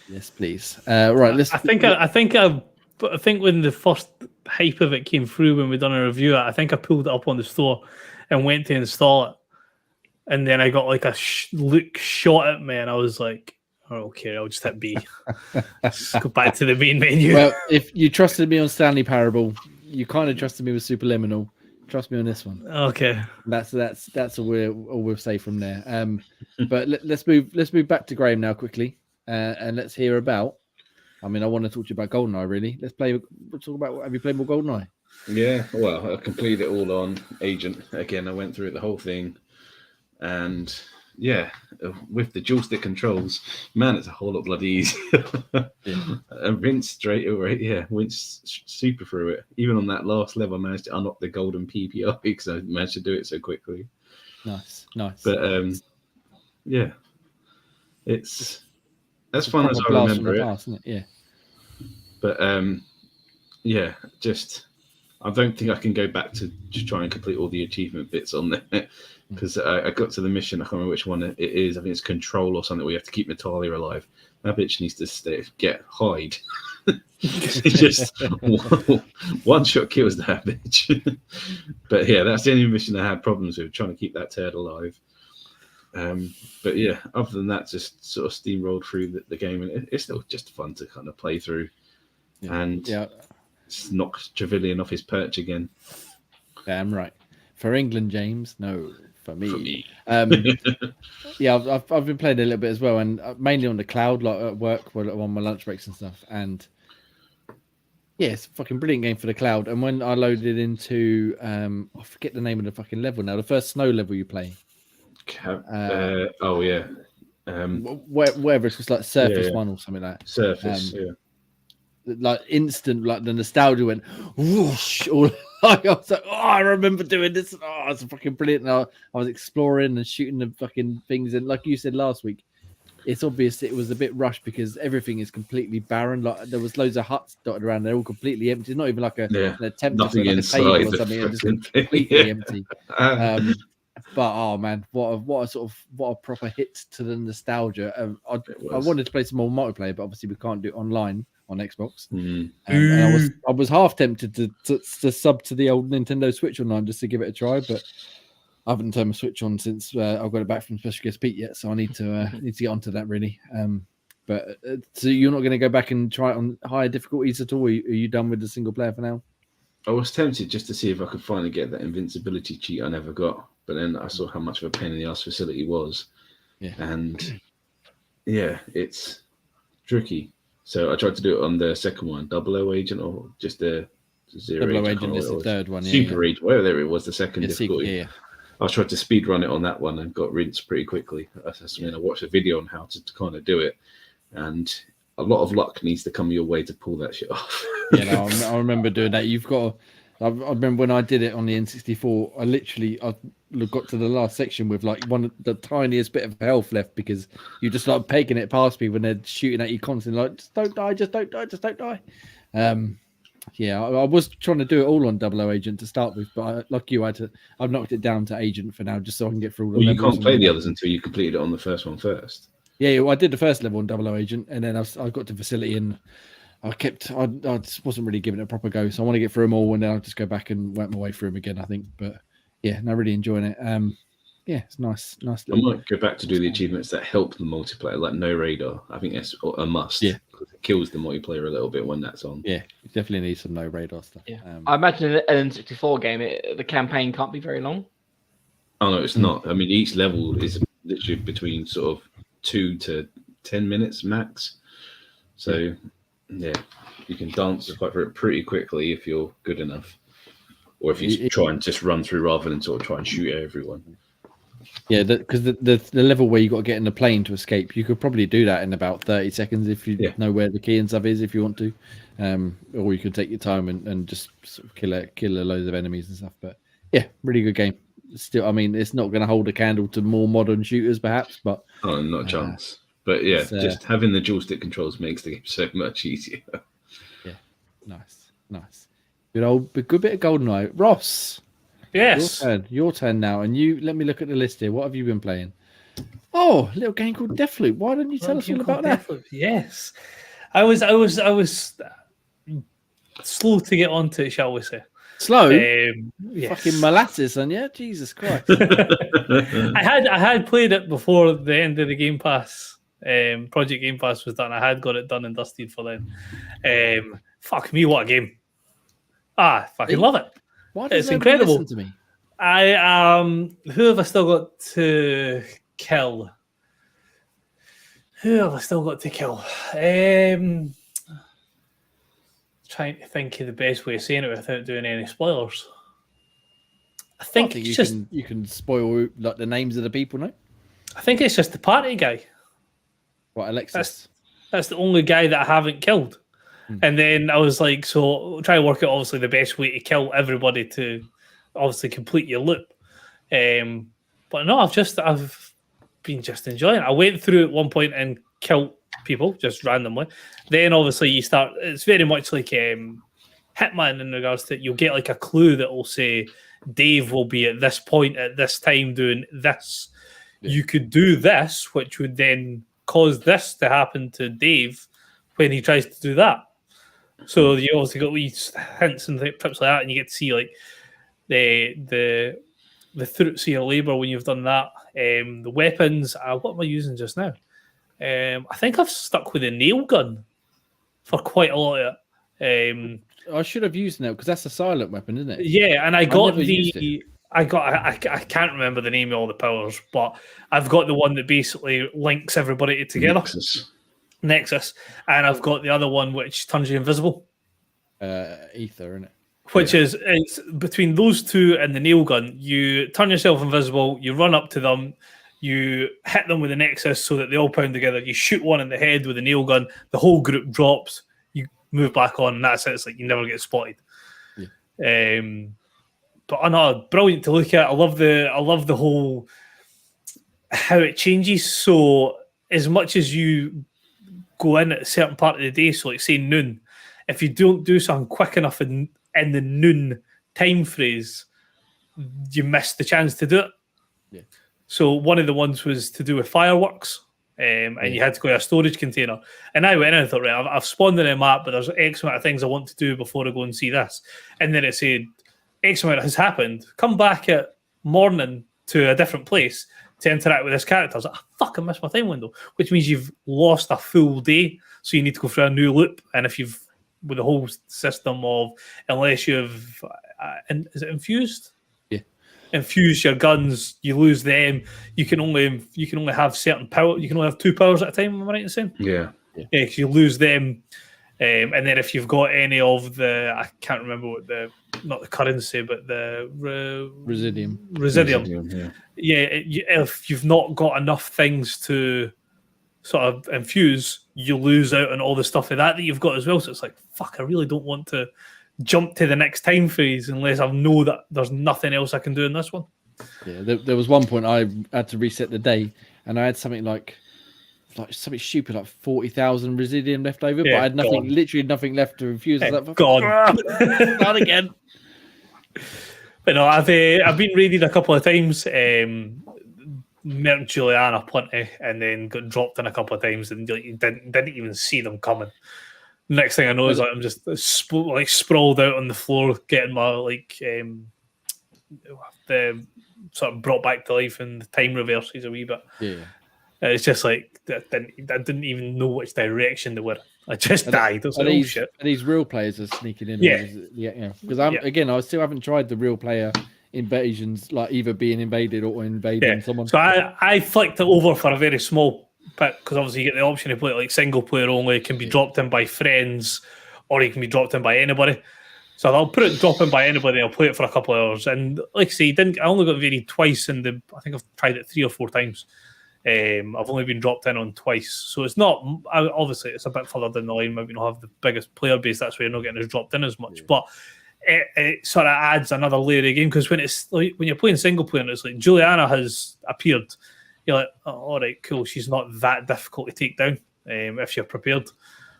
Yes, please. Right. Let's. I think when the first hype of it came through, when we done a review, I think I pulled it up on the store and went to install it, and then I got like a look shot at me, and I was like, "Oh, okay, I'll just hit B. Let's go back to the main menu." Well, if you trusted me on Stanley Parable, you kind of trusted me with Superliminal. Trust me on this one. Okay. That's all we'll say from there. But let's move back to Graham now quickly, and let's hear about. I mean, I want to talk to you about GoldenEye. Really, let's talk about. Have you played more GoldenEye? Yeah, well, I completed it all on Agent again. I went through it the whole thing, and with the dual stick controls, man, it's a whole lot bloody easier. And Vince straight away, went super through it. Even on that last level, I managed to unlock the golden PPI because I managed to do it so quickly. Nice. But it's as fun as I remember it. Past, isn't it. Yeah. But just I don't think I can go back to just try and complete all the achievement bits on there. Because I got to the mission, I can't remember which one it is. I think it's Control or something where you have to keep Natalia alive. That bitch needs to hide. Just one shot kills that bitch. But yeah, that's the only mission I had problems with, trying to keep that turd alive. But yeah, other than that, just sort of steamrolled through the game, and it's still just fun to kind of play through. And knock Trevelyan off his perch again. Damn right. For England, James. No. For me. I've been playing a little bit as well, and mainly on the cloud, like at work, on my lunch breaks and stuff. And it's a fucking brilliant game for the cloud. And when I loaded into, I forget the name of the fucking level now. The first snow level you play. Whatever it's just like Surface 1 or something like that. Surface, like instant, like the nostalgia went whoosh. I was like, I remember doing this. It's fucking brilliant. And I was exploring and shooting the fucking things. And like you said last week, it's obvious it was a bit rushed because everything is completely barren. Like there was loads of huts dotted around. They're all completely empty. It's not even like an attempt to put like a table or something. It's just completely empty. But oh man, what a proper hit to the nostalgia. I wanted to play some more multiplayer, but obviously we can't do it online on Xbox. And I was half tempted to sub to the old Nintendo Switch online just to give it a try, but I haven't turned my Switch on since I got it back from Special Guest Pete yet, so I need to get onto that really. But so you're not going to go back and try it on higher difficulties at all? Are you done with the single player for now? I was tempted just to see if I could finally get that invincibility cheat I never got, but then I saw how much of a pain in the ass facility was, and it's tricky. So I tried to do it on the second one, 00 agent, or just the 0 00 agent. agent is the third one. Super agent, whatever it was, the second difficulty. Yeah. I tried to speed run it on that one and got rinsed pretty quickly. I watched a video on how to kind of do it, and a lot of luck needs to come your way to pull that shit off. I remember doing that. I remember when I did it on the N64, I got to the last section with like one of the tiniest bit of health left because you just like pegging it past people and they're shooting at you constantly like, just don't die, just don't die, just don't die. I was trying to do it all on 00 agent to start with, but I've knocked it down to agent for now just so I can get through all the levels. You can't play the others until you completed it on the first one first. Yeah, well, I did the first level on 00 agent and then I got to facility and I just wasn't really giving it a proper go, so I want to get through them all, and then I'll just go back and work my way through them again, I think. But yeah, no, really enjoying it. It's nice. I might go back to do the achievements that help the multiplayer, like no radar. I think that's a must. Yeah, because it kills the multiplayer a little bit when that's on. Yeah, you definitely need some no radar stuff. Yeah, I imagine in an N64 game, the campaign can't be very long. Oh no, it's not. I mean, each level is literally between sort of 2 to 10 minutes max. So. Yeah, you can dance quite through it pretty quickly if you're good enough, or if you try and just run through rather than sort of try and shoot at everyone. Yeah, because the level where you got to get in the plane to escape, you could probably do that in about 30 seconds if you know where the key and stuff is, if you want to, or you can take your time and just sort of kill a loads of enemies and stuff. But yeah, really good game. Still, I mean, it's not going to hold a candle to more modern shooters, perhaps, but not a chance. But yeah, just having the dual stick controls makes the game so much easier. Yeah, nice. Good bit of GoldenEye. Ross, yes, your turn now, and you let me look at the list here. What have you been playing? Oh, a little game called Deathloop. Why don't you tell us all about that? Deathloop. Yes, I was slow to get onto it, shall we say? Slow, yes. Fucking molasses, on you, Jesus Christ! I had played it before the end of the Game Pass. Project Game Pass was done. I had got it done and dusted for then. Fuck me, what a game! Fucking love it. It's incredible. Listen to me? Who have I still got to kill? Trying to think of the best way of saying it without doing any spoilers. I think you can spoil like the names of the people, no? I think it's just the party guy. What, Alexis? That's the only guy that I haven't killed. And then I was like, so try to work out obviously the best way to kill everybody to obviously complete your loop. But no, I've been just enjoying it. I went through at one point and killed people just randomly. Then obviously you start. It's very much like Hitman in regards to you'll get like a clue that will say Dave will be at this point at this time doing this. Yeah. You could do this, which would then cause this to happen to Dave when he tries to do that. So you obviously got wee hints and tips like that, and you get to see like the fruits of your labour when you've done that. The weapons. What am I using just now? I think I've stuck with a nail gun for quite a lot of it. I should have used nail because that's a silent weapon, isn't it? Yeah, and I can't remember the name of all the powers, but I've got the one that basically links everybody together. Nexus. And I've got the other one which turns you invisible. Ether, isn't it? Which is it's between those two and the nail gun. You turn yourself invisible, you run up to them, you hit them with a Nexus so that they all pound together, you shoot one in the head with a nail gun, the whole group drops, you move back on, and that's it. It's like you never get spotted. Yeah. But I know, brilliant to look at. I love the whole how it changes. So as much as you go in at a certain part of the day, so like say noon, if you don't do something quick enough in the noon time phrase, you miss the chance to do it. Yeah. So one of the ones was to do with fireworks, and you had to go to a storage container. And I went in and thought, right, I've spawned in a map, but there's X amount of things I want to do before I go and see this. And then it said, X amount has happened. Come back at morning to a different place. to interact with this character. I was like, fuck, I missed my time window, which means you've lost a full day. So you need to go through a new loop. And if you've, with the whole system of, unless you've, is it infused? Yeah. Infuse your guns, you lose them. You can only have certain power. You can only have 2 powers at a time. Am I right in saying? Yeah. Yeah, because you lose them. And then if you've got any of the, I can't remember what not the currency, but the Residium. Yeah, if you've not got enough things to sort of infuse, you lose out on all the stuff of that you've got as well. So it's like, fuck, I really don't want to jump to the next time phase unless I know that there's nothing else I can do in this one. Yeah, there was one point I had to reset the day, and I had something like something stupid like 40,000 Residium left over, but I had nothing, literally nothing left to infuse. I was like, gone. Not again. But no, I've been raided a couple of times. Met Juliana plenty, and then got dropped in a couple of times, and you didn't even see them coming. Next thing I know is like I'm just sprawled out on the floor, getting my the sort of brought back to life, and the time reverses a wee bit. Yeah. It's just like I didn't even know which direction they were. I just died. Shit. Are these real players are sneaking in? Yeah. Because I still haven't tried the real player invasions, like either being invaded or invading someone. So I flicked it over for a very small bit because obviously you get the option to play it like single player only. It can be dropped in by friends, or it can be dropped in by anybody. So I'll put it drop in by anybody. I'll play it for a couple of hours, and like I say, I only got invaded twice I think I've tried it 3 or 4 times. I've only been dropped in on twice, so it's not obviously it's a bit further down the line. Maybe not have the biggest player base. That's why you're not getting as dropped in as much. But it sort of adds another layer of game because when it's like when you're playing single player, and it's like Juliana has appeared. You're like, oh, all right, cool. She's not that difficult to take down if you're prepared.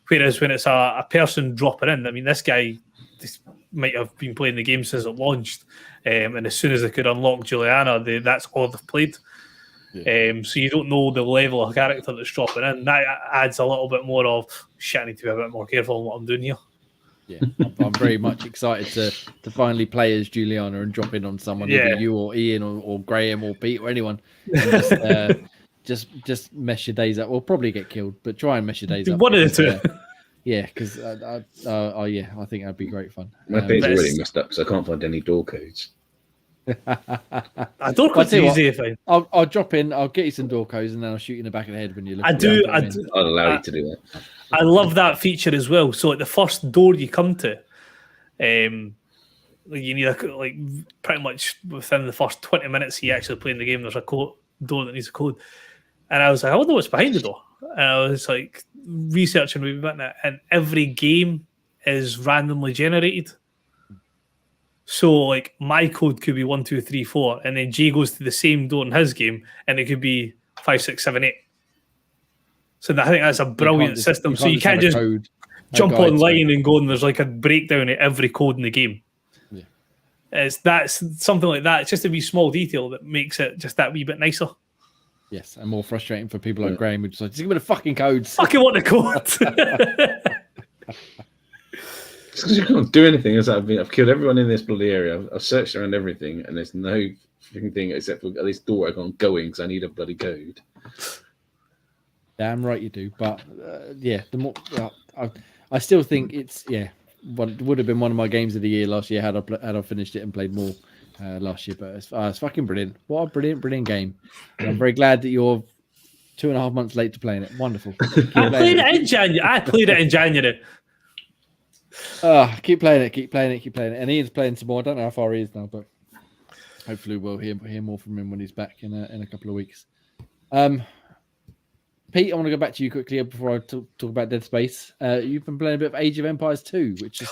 Whereas when it's a person dropping in, I mean, this guy might have been playing the game since it launched, and as soon as they could unlock Juliana, that's all they've played. Yeah. So you don't know the level of character that's dropping in. That adds a little bit more of shit. I need to be a bit more careful on what I'm doing here. Yeah, I'm very much excited to finally play as Juliana and drop in on someone, either you or Ian or Graham or Pete or anyone. And just mess your days up. We'll probably get killed, but try and mess your days up. One of the two. Yeah, because I think that'd be great fun. My page already messed up because I can't find any door codes. I don't know easy if I'll drop in. I'll get you some door codes, and then I'll shoot you in the back of the head when you look. I'll allow you to do that. I love that feature as well. So at the first door you come to, you need pretty much within the first 20 minutes you actually playing the game. There's a door that needs a code, and I was like, I wonder what's behind the door. And I was like researching a bit, and every game is randomly generated. So, like, my code could be 1, 2, 3, 4, and then Jay goes to the same door in his game, and it could be 5, 6, 7, 8. So I think that's a brilliant system. So you can't just jump online and go, and there's like a breakdown of every code in the game. Yeah. That's something like that. It's just a wee small detail that makes it just that wee bit nicer. Yes, and more frustrating for people like Graham, who just like, just give me the fucking codes. Fucking want the code. Because you can't do anything. I've killed everyone in this bloody area. I've searched around everything, and there's no freaking thing except for this door I can't go in because I need a bloody code. Damn right you do. But the more I still think it's it would have been one of my games of the year last year had I finished it and played more last year. But it's fucking brilliant. What a brilliant game! And I'm very glad that you're 2.5 months late to playing it. Wonderful. I played it in January. Keep playing it. And Ian's playing some more. I don't know how far he is now, but hopefully we'll hear more from him when he's back in a couple of weeks. Pete, I want to go back to you quickly before I talk about Dead Space. You've been playing a bit of Age of Empires 2, which is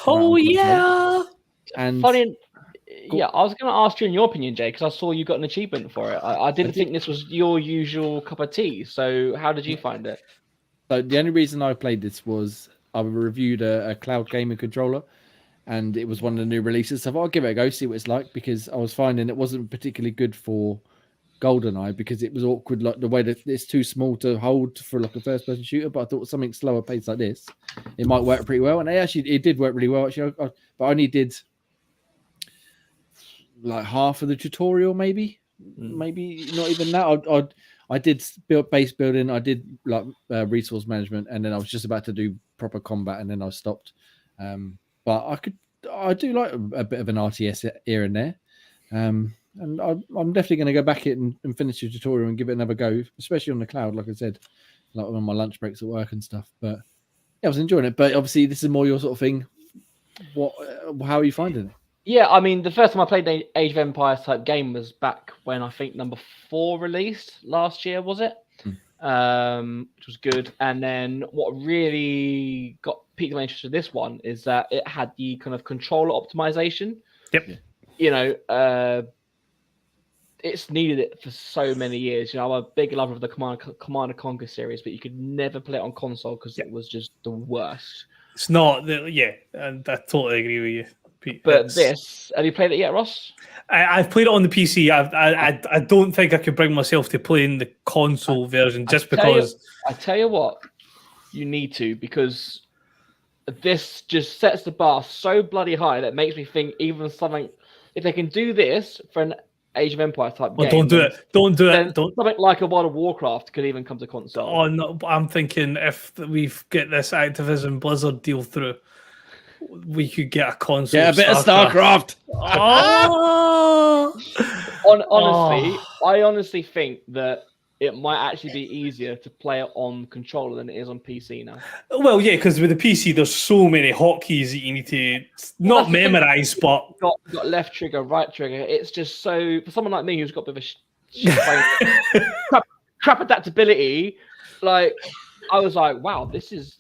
and funny. Yeah, I was going to ask you in your opinion, Jay, because I saw you got an achievement for it. I didn't think this was your usual cup of tea. So how did you find it? So the only reason I played this was I reviewed a cloud gaming controller, and it was one of the new releases. So I thought I'll give it a go, see what it's like, because I was finding it wasn't particularly good for GoldenEye because it was awkward, like the way that it's too small to hold for like a first-person shooter. But I thought something slower paced like this, it might work pretty well, and it did work really well actually. But I only did like half of the tutorial maybe, maybe not even that. I did build base building. I did like resource management, and then I was just about to do proper combat, and then I stopped. But I do like a bit of an RTS here and there. And I'm definitely going to go back and finish the tutorial and give it another go, especially on the cloud, like I said, like on my lunch breaks at work and stuff. But yeah, I was enjoying it. But obviously, this is more your sort of thing. How are you finding it? Yeah, I mean, the first time I played an Age of Empires type game was back when I think number 4 released last year, was it? Which was good. And then what really piqued my interest in this one is that it had the kind of controller optimization. Yep. You know, it's needed it for so many years. You know, I'm a big lover of the Command & Conquer series, but you could never play it on console because it was just the worst. It's not, and I totally agree with you, Pete. But have you played it yet, Ross? I've played it on the PC. I don't think I could bring myself to playing the console version because... I tell you what, you need to, because this just sets the bar so bloody high that it makes me think even something... If they can do this for an Age of Empires type game... Don't do it. Don't do it. Something like a World of Warcraft could even come to console. Oh, no, I'm thinking if we get this Activision Blizzard deal through, we could get a console. Yeah, a bit of StarCraft. Honestly, I honestly think that it might actually be easier to play it on controller than it is on PC now. Well, yeah, because with the PC, there's so many hotkeys that you need to not memorize, but got left trigger, right trigger. It's just so for someone like me who's got a bit of a crap adaptability. Like, I was like, wow, this is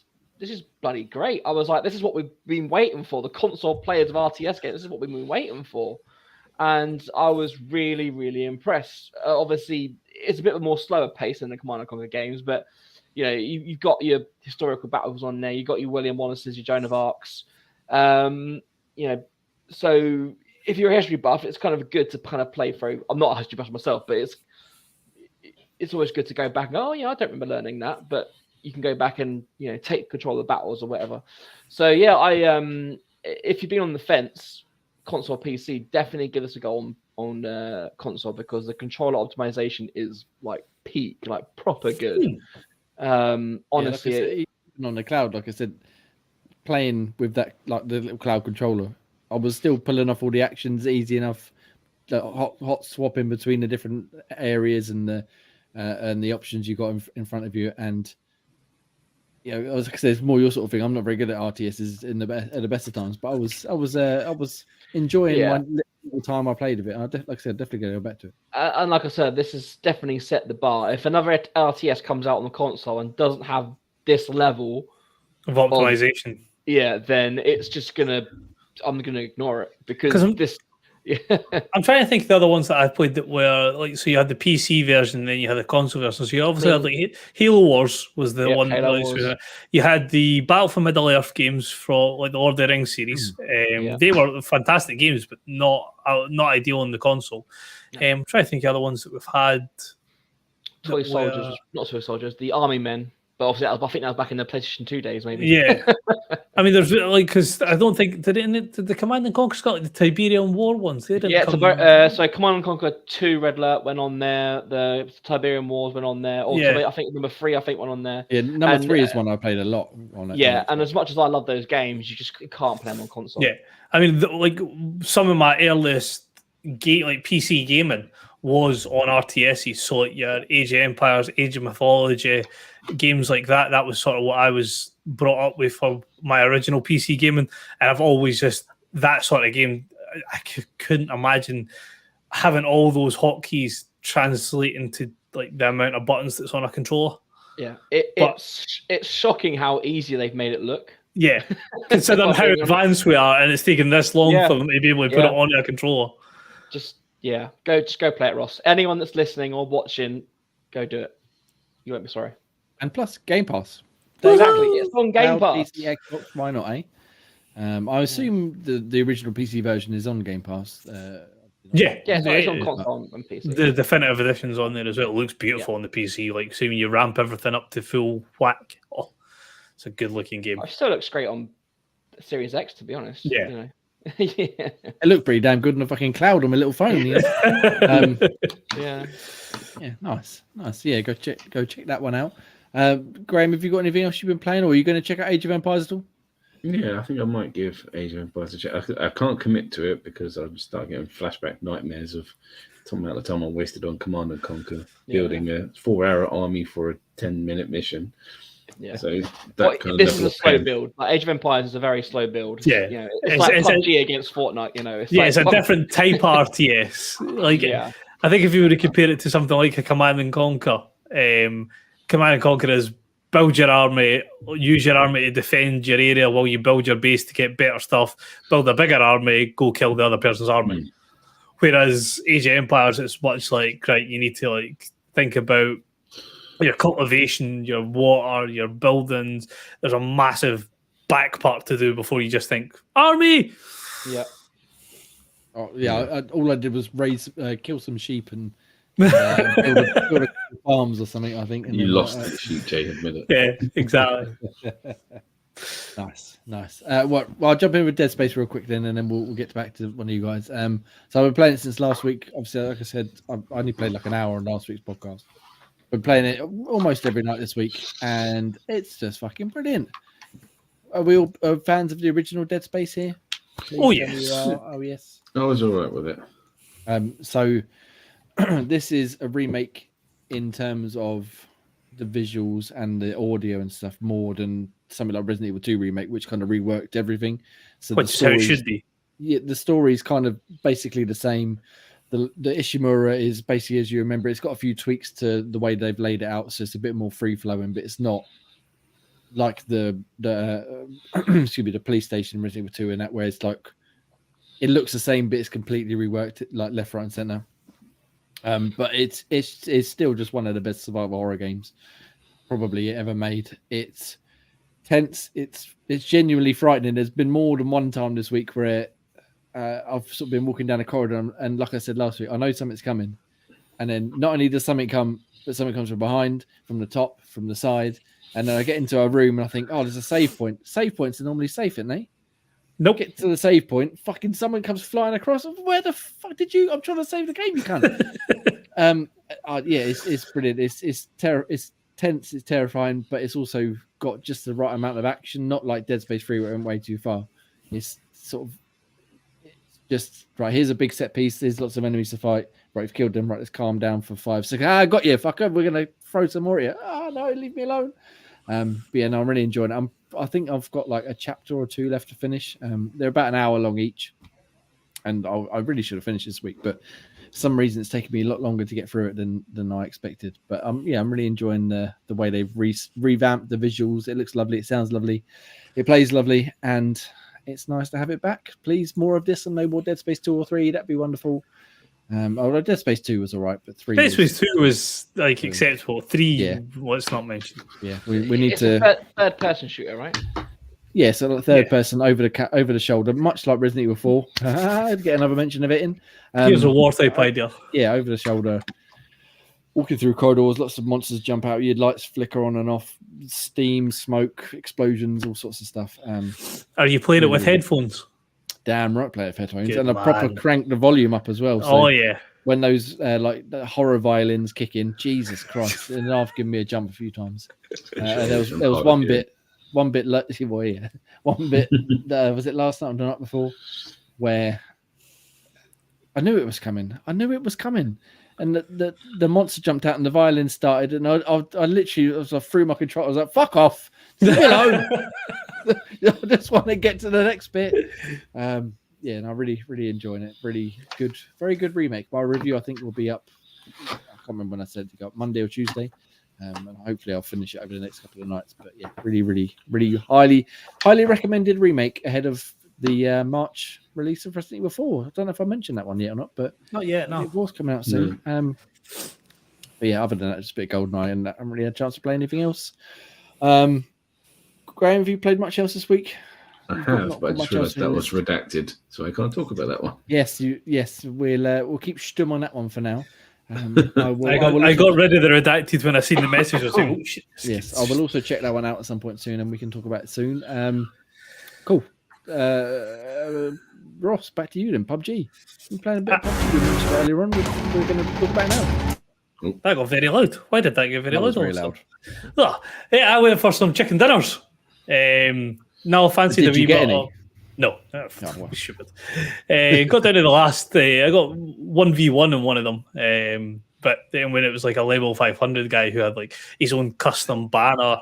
bloody great. I was like, this is what we've been waiting for. The console players of RTS games, this is what we've been waiting for. And I was really, really impressed. Obviously, it's a bit of a more slower pace than the Command & Conquer games, but you know, you've got your historical battles on there. You've got your William Wallace's, your Joan of Arc's. You know, so if you're a history buff, it's kind of good to kind of play through. I'm not a history buff myself, but it's always good to go back and go, oh yeah, I don't remember learning that, but you can go back and, you know, take control of the battles or whatever. So yeah, if you've been on the fence, console PC, definitely give us a go on console, because the controller optimization is like peak, like proper good. Honestly, yeah, like even on the cloud, like I said, playing with that, like the little cloud controller, I was still pulling off all the actions easy enough. The hot swapping between the different areas and the options you got in front of you, and you know, like I said, it's more your sort of thing. I'm not very good at RTSs at the best of times, but I was enjoying one little time I played of it. Like I said, definitely going to go back to it. And like I said, this has definitely set the bar. If another RTS comes out on the console and doesn't have this level of optimization, then it's just I'm gonna ignore it, because this. Yeah. I'm trying to think of the other ones that I've played that were like, so you had the PC version, then you had the console version. So you obviously had like Halo Wars was the one. You had the Battle for Middle Earth games from like the Lord of the Rings series. They were fantastic games, but not ideal on the console. I'm trying to think of other ones that we've had. Toy Soldiers, not Toy Soldiers, the Army Men. But obviously, I think that was back in the PlayStation 2 days, maybe. Yeah. I mean, there's like, because I don't think, did the Command & Conquer got like the Tiberian War ones? They didn't so Command & Conquer 2 Red Alert went on there. The Tiberian Wars went on there. Also, I think number 3, went on there. Yeah, number 3 is one I played a lot on it. Yeah, and as much as I love those games, you just can't play them on console. Yeah. I mean, like some of my earliest PC gaming was on RTSs. So like your Age of Empires, Age of Mythology, games like that. That was sort of what I was brought up with for my original PC gaming. And I've always just, that sort of game, I couldn't imagine having all those hotkeys translate into like the amount of buttons that's on a controller. Yeah, it's shocking how easy they've made it look. Yeah, considering how advanced we are, and it's taken this long for them to be able to put it on a controller. Just go play it, Ross. Anyone that's listening or watching, go do it. You won't be sorry. And plus, Game Pass. Exactly, it's on Game Pass. PC, Xbox, why not, eh? I assume the original PC version is on Game Pass. It's on console and PC. The definitive edition's on there as well. It looks beautiful on the PC. Like, see when you ramp everything up to full whack. Oh, it's a good looking game. It still looks great on Series X, to be honest. Yeah. You know. Yeah. It looked pretty damn good on a fucking cloud on my little phone. You know? Yeah. Yeah, nice. Yeah, go check that one out. Graham, have you got anything else you've been playing, or are you going to check out Age of Empires at all? Yeah, I think I might give Age of Empires a check. I can't commit to it because I'll just start getting flashback nightmares of talking about the time I wasted on Command and Conquer, building a 4-hour army for a 10-minute mission. Yeah. So this is a slow build. Like Age of Empires is a very slow build. Yeah. You know, it's like PUBG against Fortnite. You know, it's a different type RTS. Like, I think if you were to compare it to something like a Command and Conquer, Command and Conquer is build your army, use your army to defend your area while you build your base to get better stuff. Build a bigger army, go kill the other person's army. Whereas Age of Empires, it's much like, right, you need to like think about your cultivation, your water, your buildings. There's a massive back part to do before you just think army. Yeah. Oh yeah. All I did was kill some sheep and build a farms or something. I think. And you lost the sheep, Jay. Admit it. Yeah, exactly. Nice. Well, I'll jump in with Dead Space real quick then, and then we'll get back to one of you guys. So I've been playing it since last week. Obviously, like I said, I only played like an hour on last week's podcast. Been playing it almost every night this week, and it's just fucking brilliant. Are we all fans of the original Dead Space here? Please oh yes. Oh yes. I was all right with it. So this is a remake in terms of the visuals and the audio and stuff more than something like Resident Evil 2 remake, which kind of reworked everything. So which is how it should be. Yeah, the story is kind of basically the same. The Ishimura is basically as you remember. It's got a few tweaks to the way they've laid it out, so it's a bit more free flowing, but it's not like the excuse me, the police station Resident Evil 2 and that, where it's like it looks the same, but it's completely reworked, like left, right, and center. But it's still just one of the best survival horror games probably ever made. It's tense. It's genuinely frightening. There's been more than one time this week where I've sort of been walking down a corridor and like I said last week, I know something's coming, and then not only does something come, but something comes from behind, from the top, from the side, and then I get into a room and I think, oh, there's a save point. Save points are normally safe, aren't they? Nope. Get to the save point, fucking someone comes flying across. Where the fuck did you? I'm trying to save the game, you can't. Yeah, it's brilliant. It's tense, it's terrifying, but it's also got just the right amount of action. Not like Dead Space 3 where it went way too far. It's sort of just right. Here's a big set piece. There's lots of enemies to fight. Right, you've killed them. Right, let's calm down for 5 seconds. I got you, fucker. We're gonna throw some more at you. Oh no, leave me alone. But yeah, no, I'm really enjoying it. I think I've got like a chapter or 2 left to finish. They're about an hour long each, and I really should have finished this week, but for some reason it's taken me a lot longer to get through it than I expected. But yeah, I'm really enjoying the way they've revamped the visuals. It looks lovely. It sounds lovely. It plays lovely, and it's nice to have it back. Please, more of this and no more Dead Space 2 or 3. That'd be wonderful. Although Dead Space 2 was all right, but 3 Dead Space 2 was like acceptable. 3, yeah. Let's not mention. Yeah, we need it's to a third person shooter, right? Yeah, so like third person over the shoulder, much like Resident Evil 4. I'd get another mention of it in. Here's a war type idea. Yeah, over the shoulder. Walking through corridors, lots of monsters jump out. Your lights flicker on and off. Steam, smoke, explosions, all sorts of stuff. Are you playing it with headphones? Damn right, play it with headphones. Good and I man. proper crank the volume up as well. So Oh yeah. when those like the horror violins kick in, Jesus Christ, and I've given me a jump a few times. There was one bit. One bit, well, yeah. One bit, was it last night or the night before, where I knew it was coming. And the monster jumped out and the violin started, and I literally I threw my controller. I was like, "Fuck off, leave me alone." I just want to get to the next bit. Yeah, and I'm really enjoying it. Really good, very good remake. My review, I think, will be up. I can't remember when I said to go up, Monday or Tuesday. And hopefully I'll finish it over the next couple of nights. But yeah, really highly recommended remake ahead of the March release of Resident Evil 4. I don't know if I mentioned that one yet or not, but not yet. No, it was coming out soon. But yeah, other than that, just a bit of GoldenEye, and I haven't really had a chance to play anything else. Graham, have you played much else this week? I have, but I just realised that was redacted, so I can't talk about that one. Yes, we'll keep stum on that one for now. I got rid of the redacted when I seen the message. I was like, oh, shit. Yes, I will also check that one out at some point soon, and we can talk about it soon. Cool. Ross, back to you then. PUBG. We're playing a bit of PUBG we mentioned earlier on. We're going to talk about it now. That got very loud. Why did that get very That loud? was very loud. Oh, yeah, I went for some chicken dinners. No, fancy Did the you wee get bit any? of- No, well. stupid. Got down to the last. I got 1v1 in one of them. But then when it was like a level 500 guy who had like his own custom banner,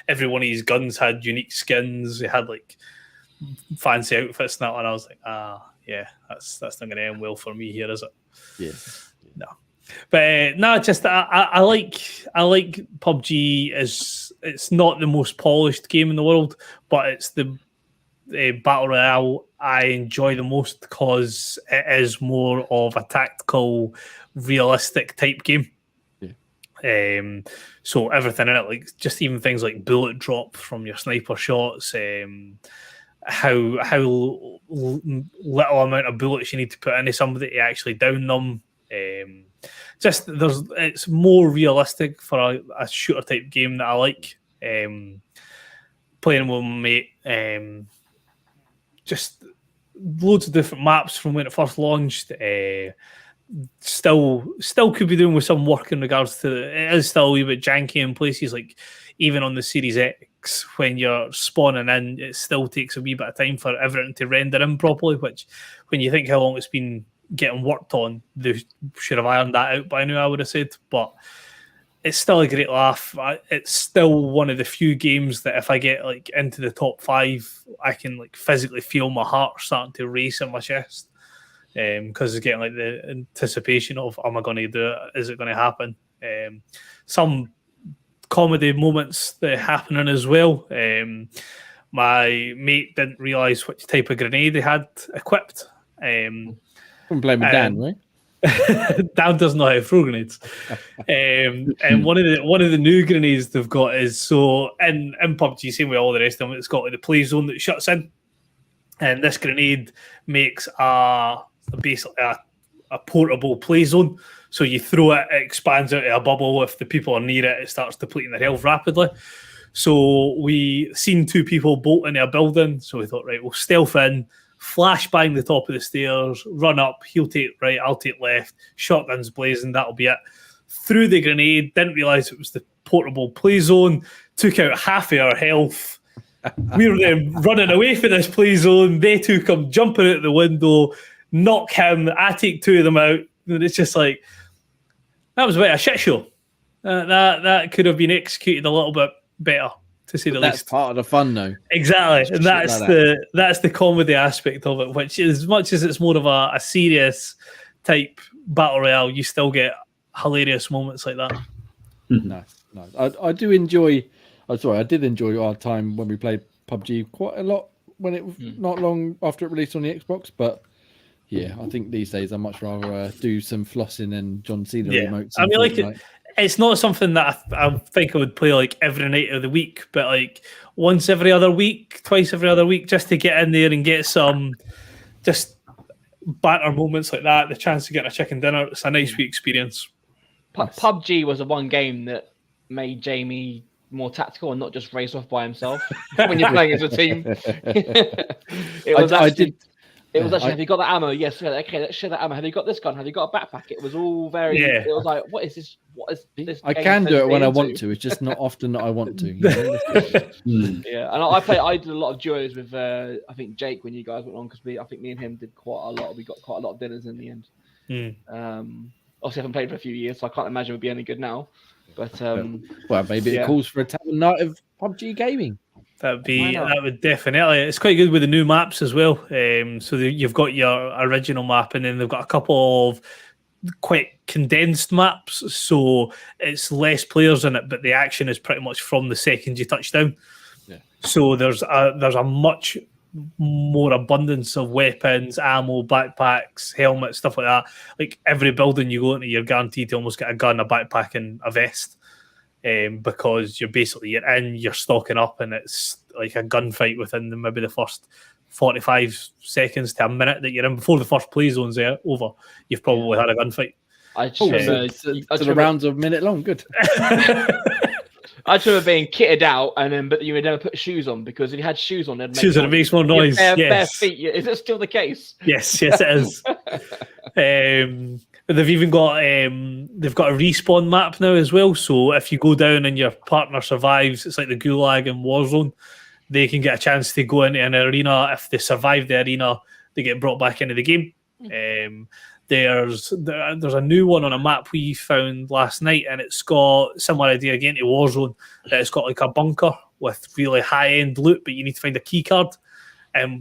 every one of his guns had unique skins. He had like fancy outfits and that, and I was like, yeah, that's not going to end well for me here, is it? Yeah. No. But no, just I like PUBG. It's not the most polished game in the world, but it's the battle royale I enjoy the most because it is more of a tactical, realistic type game. Yeah. So everything in it, like just even things like bullet drop from your sniper shots, how little amount of bullets you need to put into somebody to actually down them. It's more realistic for a shooter type game that I like. Playing with my mate, just loads of different maps from when it first launched. Still could be doing with some work in regards to it is still a wee bit janky in places, like even on the Series X when you're spawning in, it still takes a wee bit of time for everything to render in properly, which when you think how long it's been getting worked on, they should have ironed that out by now, I would have said. But it's still a great laugh. It's still one of the few games that if I get like into the top 5, I can like physically feel my heart starting to race in my chest. Because it's getting like the anticipation of, am I going to do it? Is it going to happen? Some comedy moments that are happening as well. My mate didn't realise which type of grenade he had equipped. I'm blaming Dan, right? Dan doesn't know how to throw grenades. And one of the new grenades they've got is so in PUBG, same with all the rest of them, it's got like the play zone that shuts in. And this grenade makes basically a portable play zone. So you throw it, it expands out of a bubble. If the people are near it, it starts depleting their health rapidly. So we seen 2 people bolt into a building. So we thought, right, we'll stealth in, flash bang the top of the stairs, run up, he'll take right, I'll take left, shotguns blazing, that'll be it. Threw the grenade, didn't realise it was the portable play zone, took out half of our health. We were then running away from this play zone. They 2 come jumping out the window, knock him. I take 2 of them out. And it's just like, that was a bit of a shit show. That could have been executed a little bit better, to say the That's least. part of the fun, though. Exactly. And that's the comedy aspect of it, which is, as much as it's more of a serious type battle royale, you still get hilarious moments like that. Nice. I do enjoy... I did enjoy our time when we played PUBG quite a lot when it was not long after it released on the Xbox. But yeah, I think these days I'd much rather do some flossing and John Cena remotes. I mean, like it's not something that I think I would play like every night of the week, but like once every other week, twice every other week, just to get in there and get some just banter moments like that. The chance to get a chicken dinner, it's a nice wee experience. PUBG was the one game that made Jamie more tactical and not just race off by himself when you're playing as a team. It was actually, have you got that ammo? Yes. Okay, let's share that ammo. Have you got this gun? Have you got a backpack? It was all very. Yeah. It was like, what is this? What is this? I can do it when I want to. It's just not often that I want to. Yeah, and I did a lot of duos with I think Jake when you guys went on, because I think me and him did quite a lot. We got quite a lot of dinners in the end. Obviously, I haven't played for a few years, so I can't imagine it would be any good now. But well, maybe it calls for a Tavern night of PUBG gaming. That would definitely. It's quite good with the new maps as well. So you've got your original map, and then they've got a couple of quite condensed maps. So it's less players in it, but the action is pretty much from the second you touch down. Yeah. So there's a much more abundance of weapons, ammo, backpacks, helmets, stuff like that. Like every building you go into, you're guaranteed to almost get a gun, a backpack, and a vest, because you're stocking up, and it's like a gunfight within maybe the first 45 seconds to a minute that you're in before the first play zone's over. You've probably had a gunfight. The rounds are a minute long. Good. I remember being kitted out, but you would never put shoes on because if you had shoes on, it'd make Shoes on, it makes more noise. Bare feet. Is it still the case? Yes, it is. But they've even got a respawn map now as well. So if you go down and your partner survives, it's like the Gulag in Warzone. They can get a chance to go into an arena. If they survive the arena, they get brought back into the game. There's a new one on a map we found last night, and it's got similar idea again to Warzone. It's got like a bunker with really high end loot, but you need to find a key card.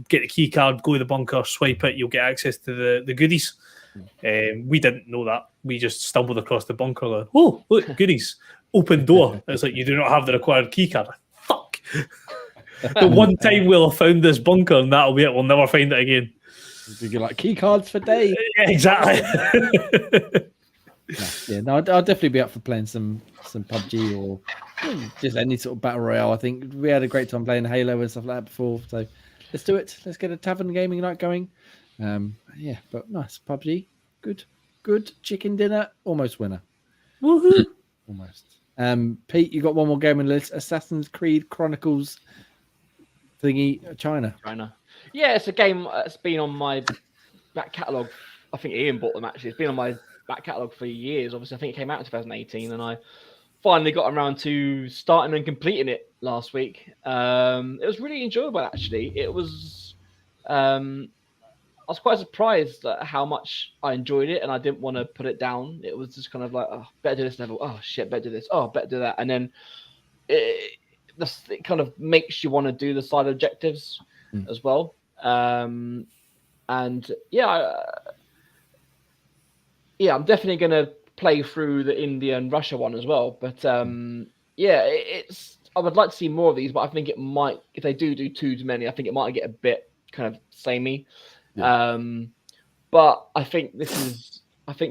Get the key card, go to the bunker, swipe it, you'll get access to the goodies. We didn't know that. We just stumbled across the bunker going, oh, look, goodies. Open door. It's like, you do not have the required key card. Fuck. The one time we'll have found this bunker and that'll be it. We'll never find it again. You're like, key cards for days. Yeah, exactly. I'll definitely be up for playing some PUBG or just any sort of battle royale. I think we had a great time playing Halo and stuff like that before. So let's do it. Let's get a Tavern gaming night going. But nice. PUBG. Good chicken dinner. Almost winner. Woohoo. Almost. Pete, you got one more game on the list. Assassin's Creed Chronicles thingy, China. Yeah, it's a game that's been on my back catalogue. I think Ian bought them actually. It's been on my back catalogue for years. Obviously, I think it came out in 2018, and I finally got around to starting and completing it last week. It was really enjoyable actually. It was. I was quite surprised at how much I enjoyed it, and I didn't want to put it down. It was just kind of like, oh, better do this level. Oh shit, better do this. Oh, better do that. And then it kind of makes you want to do the side objectives as well. I'm definitely going to play through the India and Russia one as well. But I would like to see more of these, but I think it might, if they do too many, I think it might get a bit kind of samey. Yeah. But I think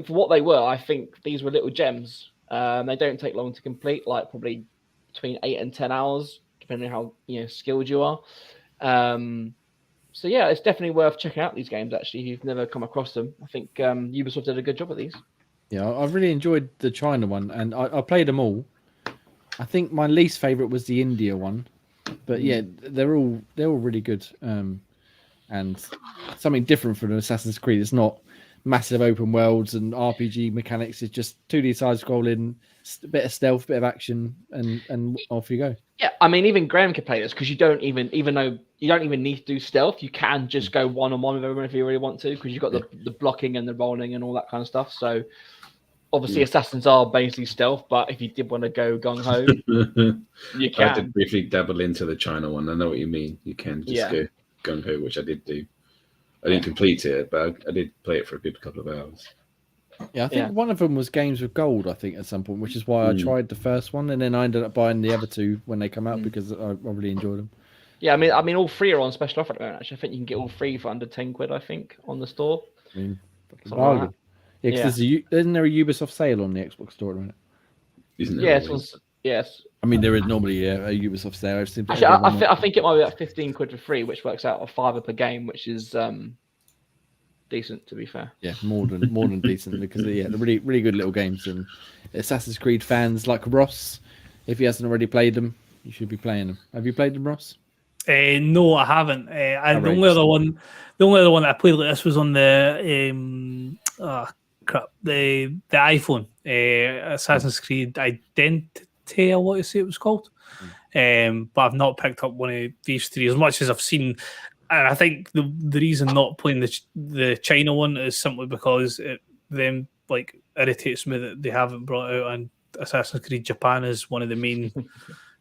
for what they were, I think these were little gems. They don't take long to complete, like probably between 8 and 10 hours, depending on how skilled you are. So yeah, it's definitely worth checking out these games. Actually, if you've never come across them, I think Ubisoft did a good job at these. Yeah, I've really enjoyed the China one, and I played them all. I think my least favorite was the India one, but yeah, they're all really good. And something different from Assassin's Creed. It's not massive open worlds and RPG mechanics. It's just 2D side scrolling, a bit of stealth, bit of action, and off you go. Yeah, I mean, even Graham can play this because you don't even though you don't even need to do stealth, you can just go one-on-one with everyone if you really want to, because you've got the blocking and the rolling and all that kind of stuff. So obviously assassins are basically stealth, but if you did want to go gung-ho, you can. I did briefly dabble into the China one. I know what you mean. You can just go gung-ho, which I did do. I didn't complete it, but I did play it for a good couple of hours. Yeah, I think one of them was Games with Gold, I think, at some point, which is why I tried the first one, and then I ended up buying the other two when they come out because I really enjoyed them. Yeah, I mean, all three are on special offer at the moment. Actually, I think you can get all three for under 10 quid. I think on the store. I mean, bargain. Yeah, because isn't there a Ubisoft sale on the Xbox store at the minute? Isn't there? Yes. I mean, there is normally a Ubisoft sale. Actually, I think it might be like 15 quid for free, which works out a £5 per game, which is decent, to be fair. Yeah, more than decent, because they're really, really good little games. And Assassin's Creed fans like Ross, if he hasn't already played them, you should be playing them. Have you played them, Ross? No, I haven't. The only other one that I played like this was on the the iPhone, Assassin's Creed Identity, I want to say it was called. But I've not picked up one of these three as much as I've seen. And I think the reason not playing the China one is simply because it then like irritates me that they haven't brought out an Assassin's Creed Japan as one of the main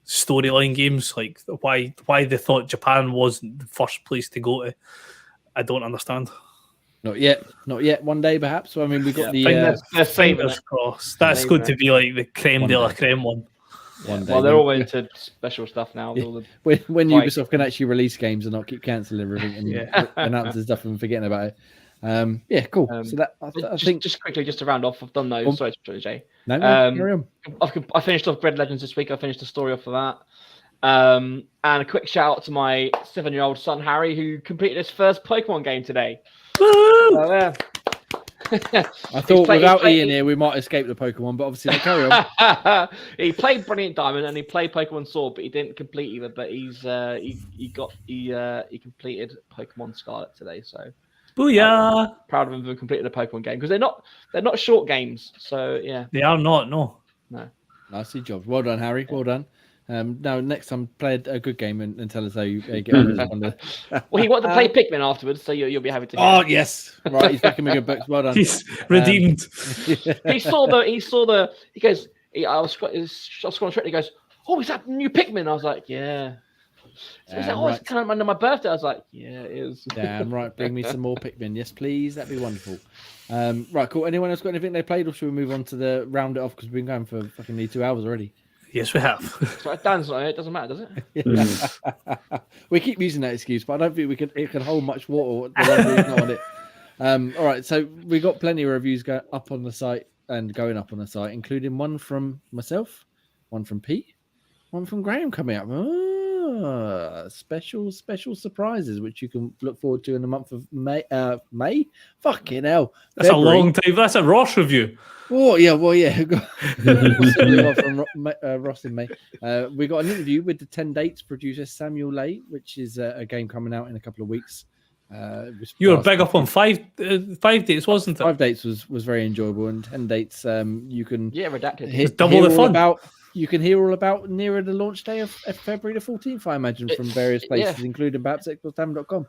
storyline games. Like why they thought Japan wasn't the first place to go to, I don't understand. Not yet. One day, perhaps. I mean, we got the fingers crossed. That's going to be like the creme de la creme one. One day. Well, they're all into special stuff now. Yeah. When Ubisoft can actually release games and not keep cancelling everything and announcing stuff and forgetting about it. Cool. So that I think just quickly, just to round off, I've done those. Sorry, Jay. No, carry on. I finished off Bread Legends this week. I finished the story off of that. And a quick shout out to my 7-year-old son Harry, who completed his first Pokemon game today. So, I thought without Ian here, we might escape the Pokemon, but obviously, carry on. He played Brilliant Diamond and he played Pokemon Sword, but he didn't complete either. But he completed Pokemon Scarlet today. So, booyah! Proud of him for completing a Pokemon game because they're not short games. So yeah, They are not. No. Nicely job. Well done, Harry. Well done. Now, next time, play a good game and tell us how you get on. Well, he wanted to play Pikmin afterwards, so you'll be happy to hear. Oh yes, right. He's making me good books. Well done. He's redeemed. He saw the. He goes. I was scrolling through. He goes, "Oh, is that new Pikmin?" I was like, "Yeah." So he's like, "Oh, it's kind of under my birthday." I was like, "Yeah, it is." Damn right. Bring me some more Pikmin, yes, please. That'd be wonderful. Right, cool. Anyone else got anything they played, or should we move on to the round it off because we've been going for fucking nearly 2 hours already? Yes, we have. So Dan's not here. It doesn't matter, does it? We keep using that excuse, but I don't think it can hold much water. The longer it's not on it. All right, so we got plenty of reviews going up on the site and going up on the site, including one from myself, one from Pete, one from Graham coming up. Special surprises which you can look forward to in the month of May. Fucking hell, that's February. A long time. That's a Ross review. Oh yeah, from Ross in May. We got an interview with the 10 Dates producer Samuel Lay, which is a game coming out in a couple of weeks. You were big up on 5 dates, wasn't it? 5 Dates was very enjoyable, and 10 Dates you can redacted. Double the fun. You can hear all about nearer the launch day of February the 14th, I imagine, from various places, including perhaps xboxtavern.com.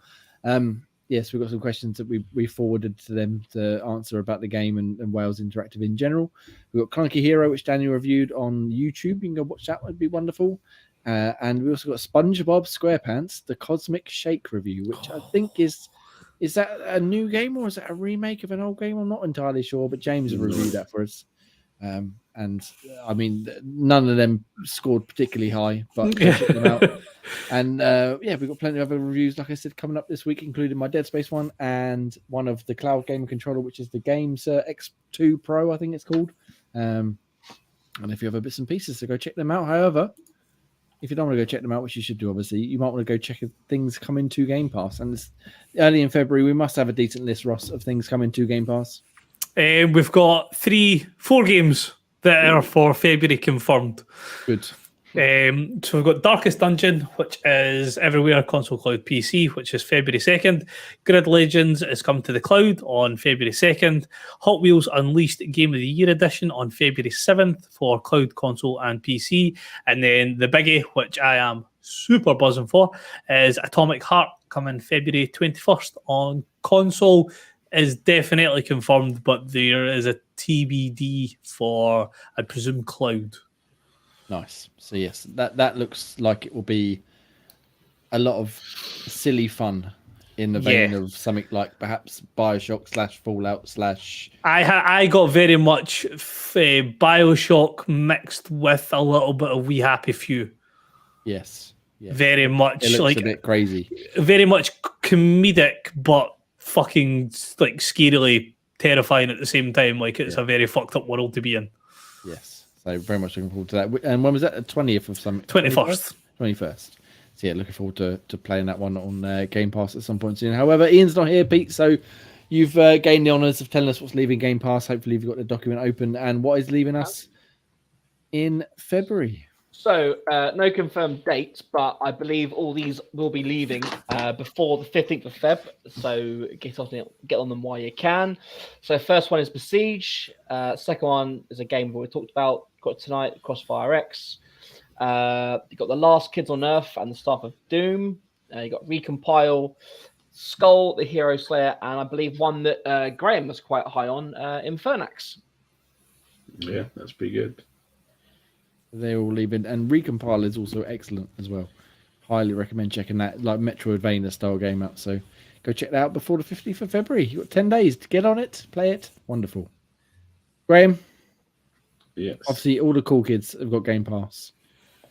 Yes, we've got some questions that we forwarded to them to answer about the game and Wales Interactive in general. We've got Clunky Hero, which Daniel reviewed on YouTube. You can go watch that. Would be wonderful. And we also got SpongeBob SquarePants, the Cosmic Shake review, which I think is that a new game or is that a remake of an old game? I'm not entirely sure, but James reviewed that for us. And I mean, none of them scored particularly high, but check them out. And we've got plenty of other reviews, like I said, coming up this week, including my Dead Space one and one of the Cloud Gamer controller, which is the Games X2 Pro, I think it's called. And if you have bits and pieces, so go check them out. However, if you don't want to go check them out, which you should do, obviously, you might want to go check if things coming to Game Pass. And it's early in February, we must have a decent list, Ross, of things coming to Game Pass. We've got 4 games that are for February confirmed. Good. So we've got Darkest Dungeon, which is everywhere, console, cloud, PC, which is February 2nd. Grid Legends is coming to the cloud on February 2nd. Hot Wheels Unleashed Game of the Year Edition on February 7th for cloud, console, and PC. And then the biggie, which I am super buzzing for, is Atomic Heart coming February 21st on console. Is definitely confirmed, but there is a TBD for, I presume, cloud. Nice. So yes, that looks like it will be a lot of silly fun in the vein of something like perhaps BioShock / Fallout / I got very much BioShock mixed with a little bit of We Happy Few. Yes. Very much it looks like a bit crazy. Very much comedic, but fucking like scarily terrifying at the same time. Like it's a very fucked up world to be in. Yes, so very much looking forward to that. And when was that? The 20th of some 21st. 21st. So yeah, looking forward to playing that one on Game Pass at some point soon. However, Ian's not here, Pete. So you've gained the honours of telling us what's leaving Game Pass. Hopefully, you've got the document open and what is leaving us in February. So, no confirmed dates, but I believe all these will be leaving before the 15th of Feb. So get on them while you can. So first one is Besiege. Second one is a game we talked about. Got tonight, Crossfire X. You got The Last Kids on Earth and the Staff of Doom. You got Recompile, Skull, the Hero Slayer, and I believe one that Graham was quite high on, Infernax. Yeah, that's pretty good. They're all leaving, and Recompile is also excellent as well. Highly recommend checking that, like Metroidvania style game out. So go check that out before the 15th of February. You've got 10 days to get on it, play it. Wonderful. Graham? Yes. Obviously, all the cool kids have got Game Pass.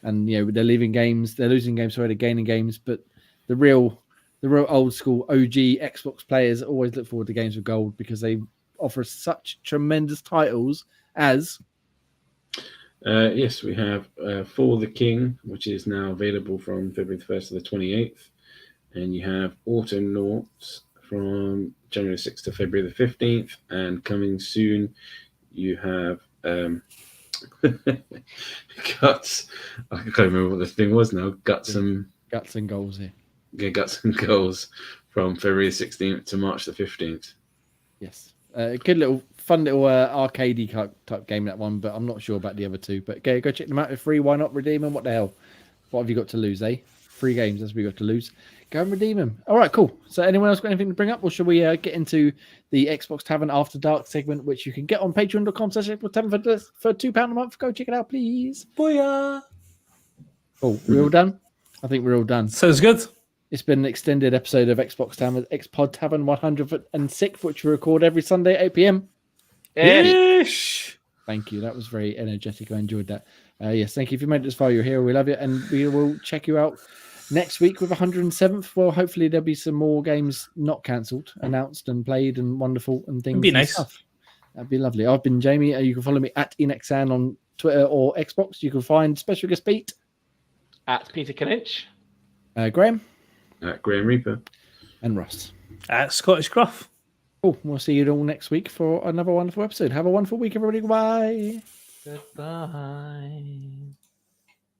And, they're leaving games. They're losing games, sorry, they're gaining games. But the real old school OG Xbox players always look forward to Games with Gold because they offer such tremendous titles as... yes, we have For the King, which is now available from February the 1st to the 28th. And you have Autonauts from January 6th to February the 15th. And coming soon, you have Guts. I can't remember what the thing was now. Guts and Goals here. Yeah, Guts and Goals from February 16th to March the 15th. Yes. Good little, fun little arcadey type game, that one, but I'm not sure about the other two. But go check them out. They're free. Why not redeem them? What the hell? What have you got to lose, eh? 3 games, that's what we got to lose. Go and redeem them. All right, cool. So anyone else got anything to bring up, or should we get into the Xbox Tavern After Dark segment, which you can get on patreon.com/Xbox for £2 a month. Go check it out, please. Booyah! Oh, we're all done? I think we're all done. Sounds good. It's been an extended episode of Xbox Tavern, Xpod Tavern 106, which we record every Sunday at 8 p.m. Ish. Thank you. That was very energetic. I enjoyed that. Yes, thank you. If you made it this far, you're here. We love you. And we will check you out next week with 107th. Well, hopefully there'll be some more games not cancelled, announced and played and wonderful and things. It'd be and nice. Stuff. That'd be lovely. I've been Jamie. You can follow me at Inexan on Twitter or Xbox. You can find Special Guest Pete. At Peter Kinich. Graham. At Graham Reaper. And Ross. At Scottish Gruff. Cool. We'll see you all next week for another wonderful episode. Have a wonderful week, everybody. Goodbye. Goodbye.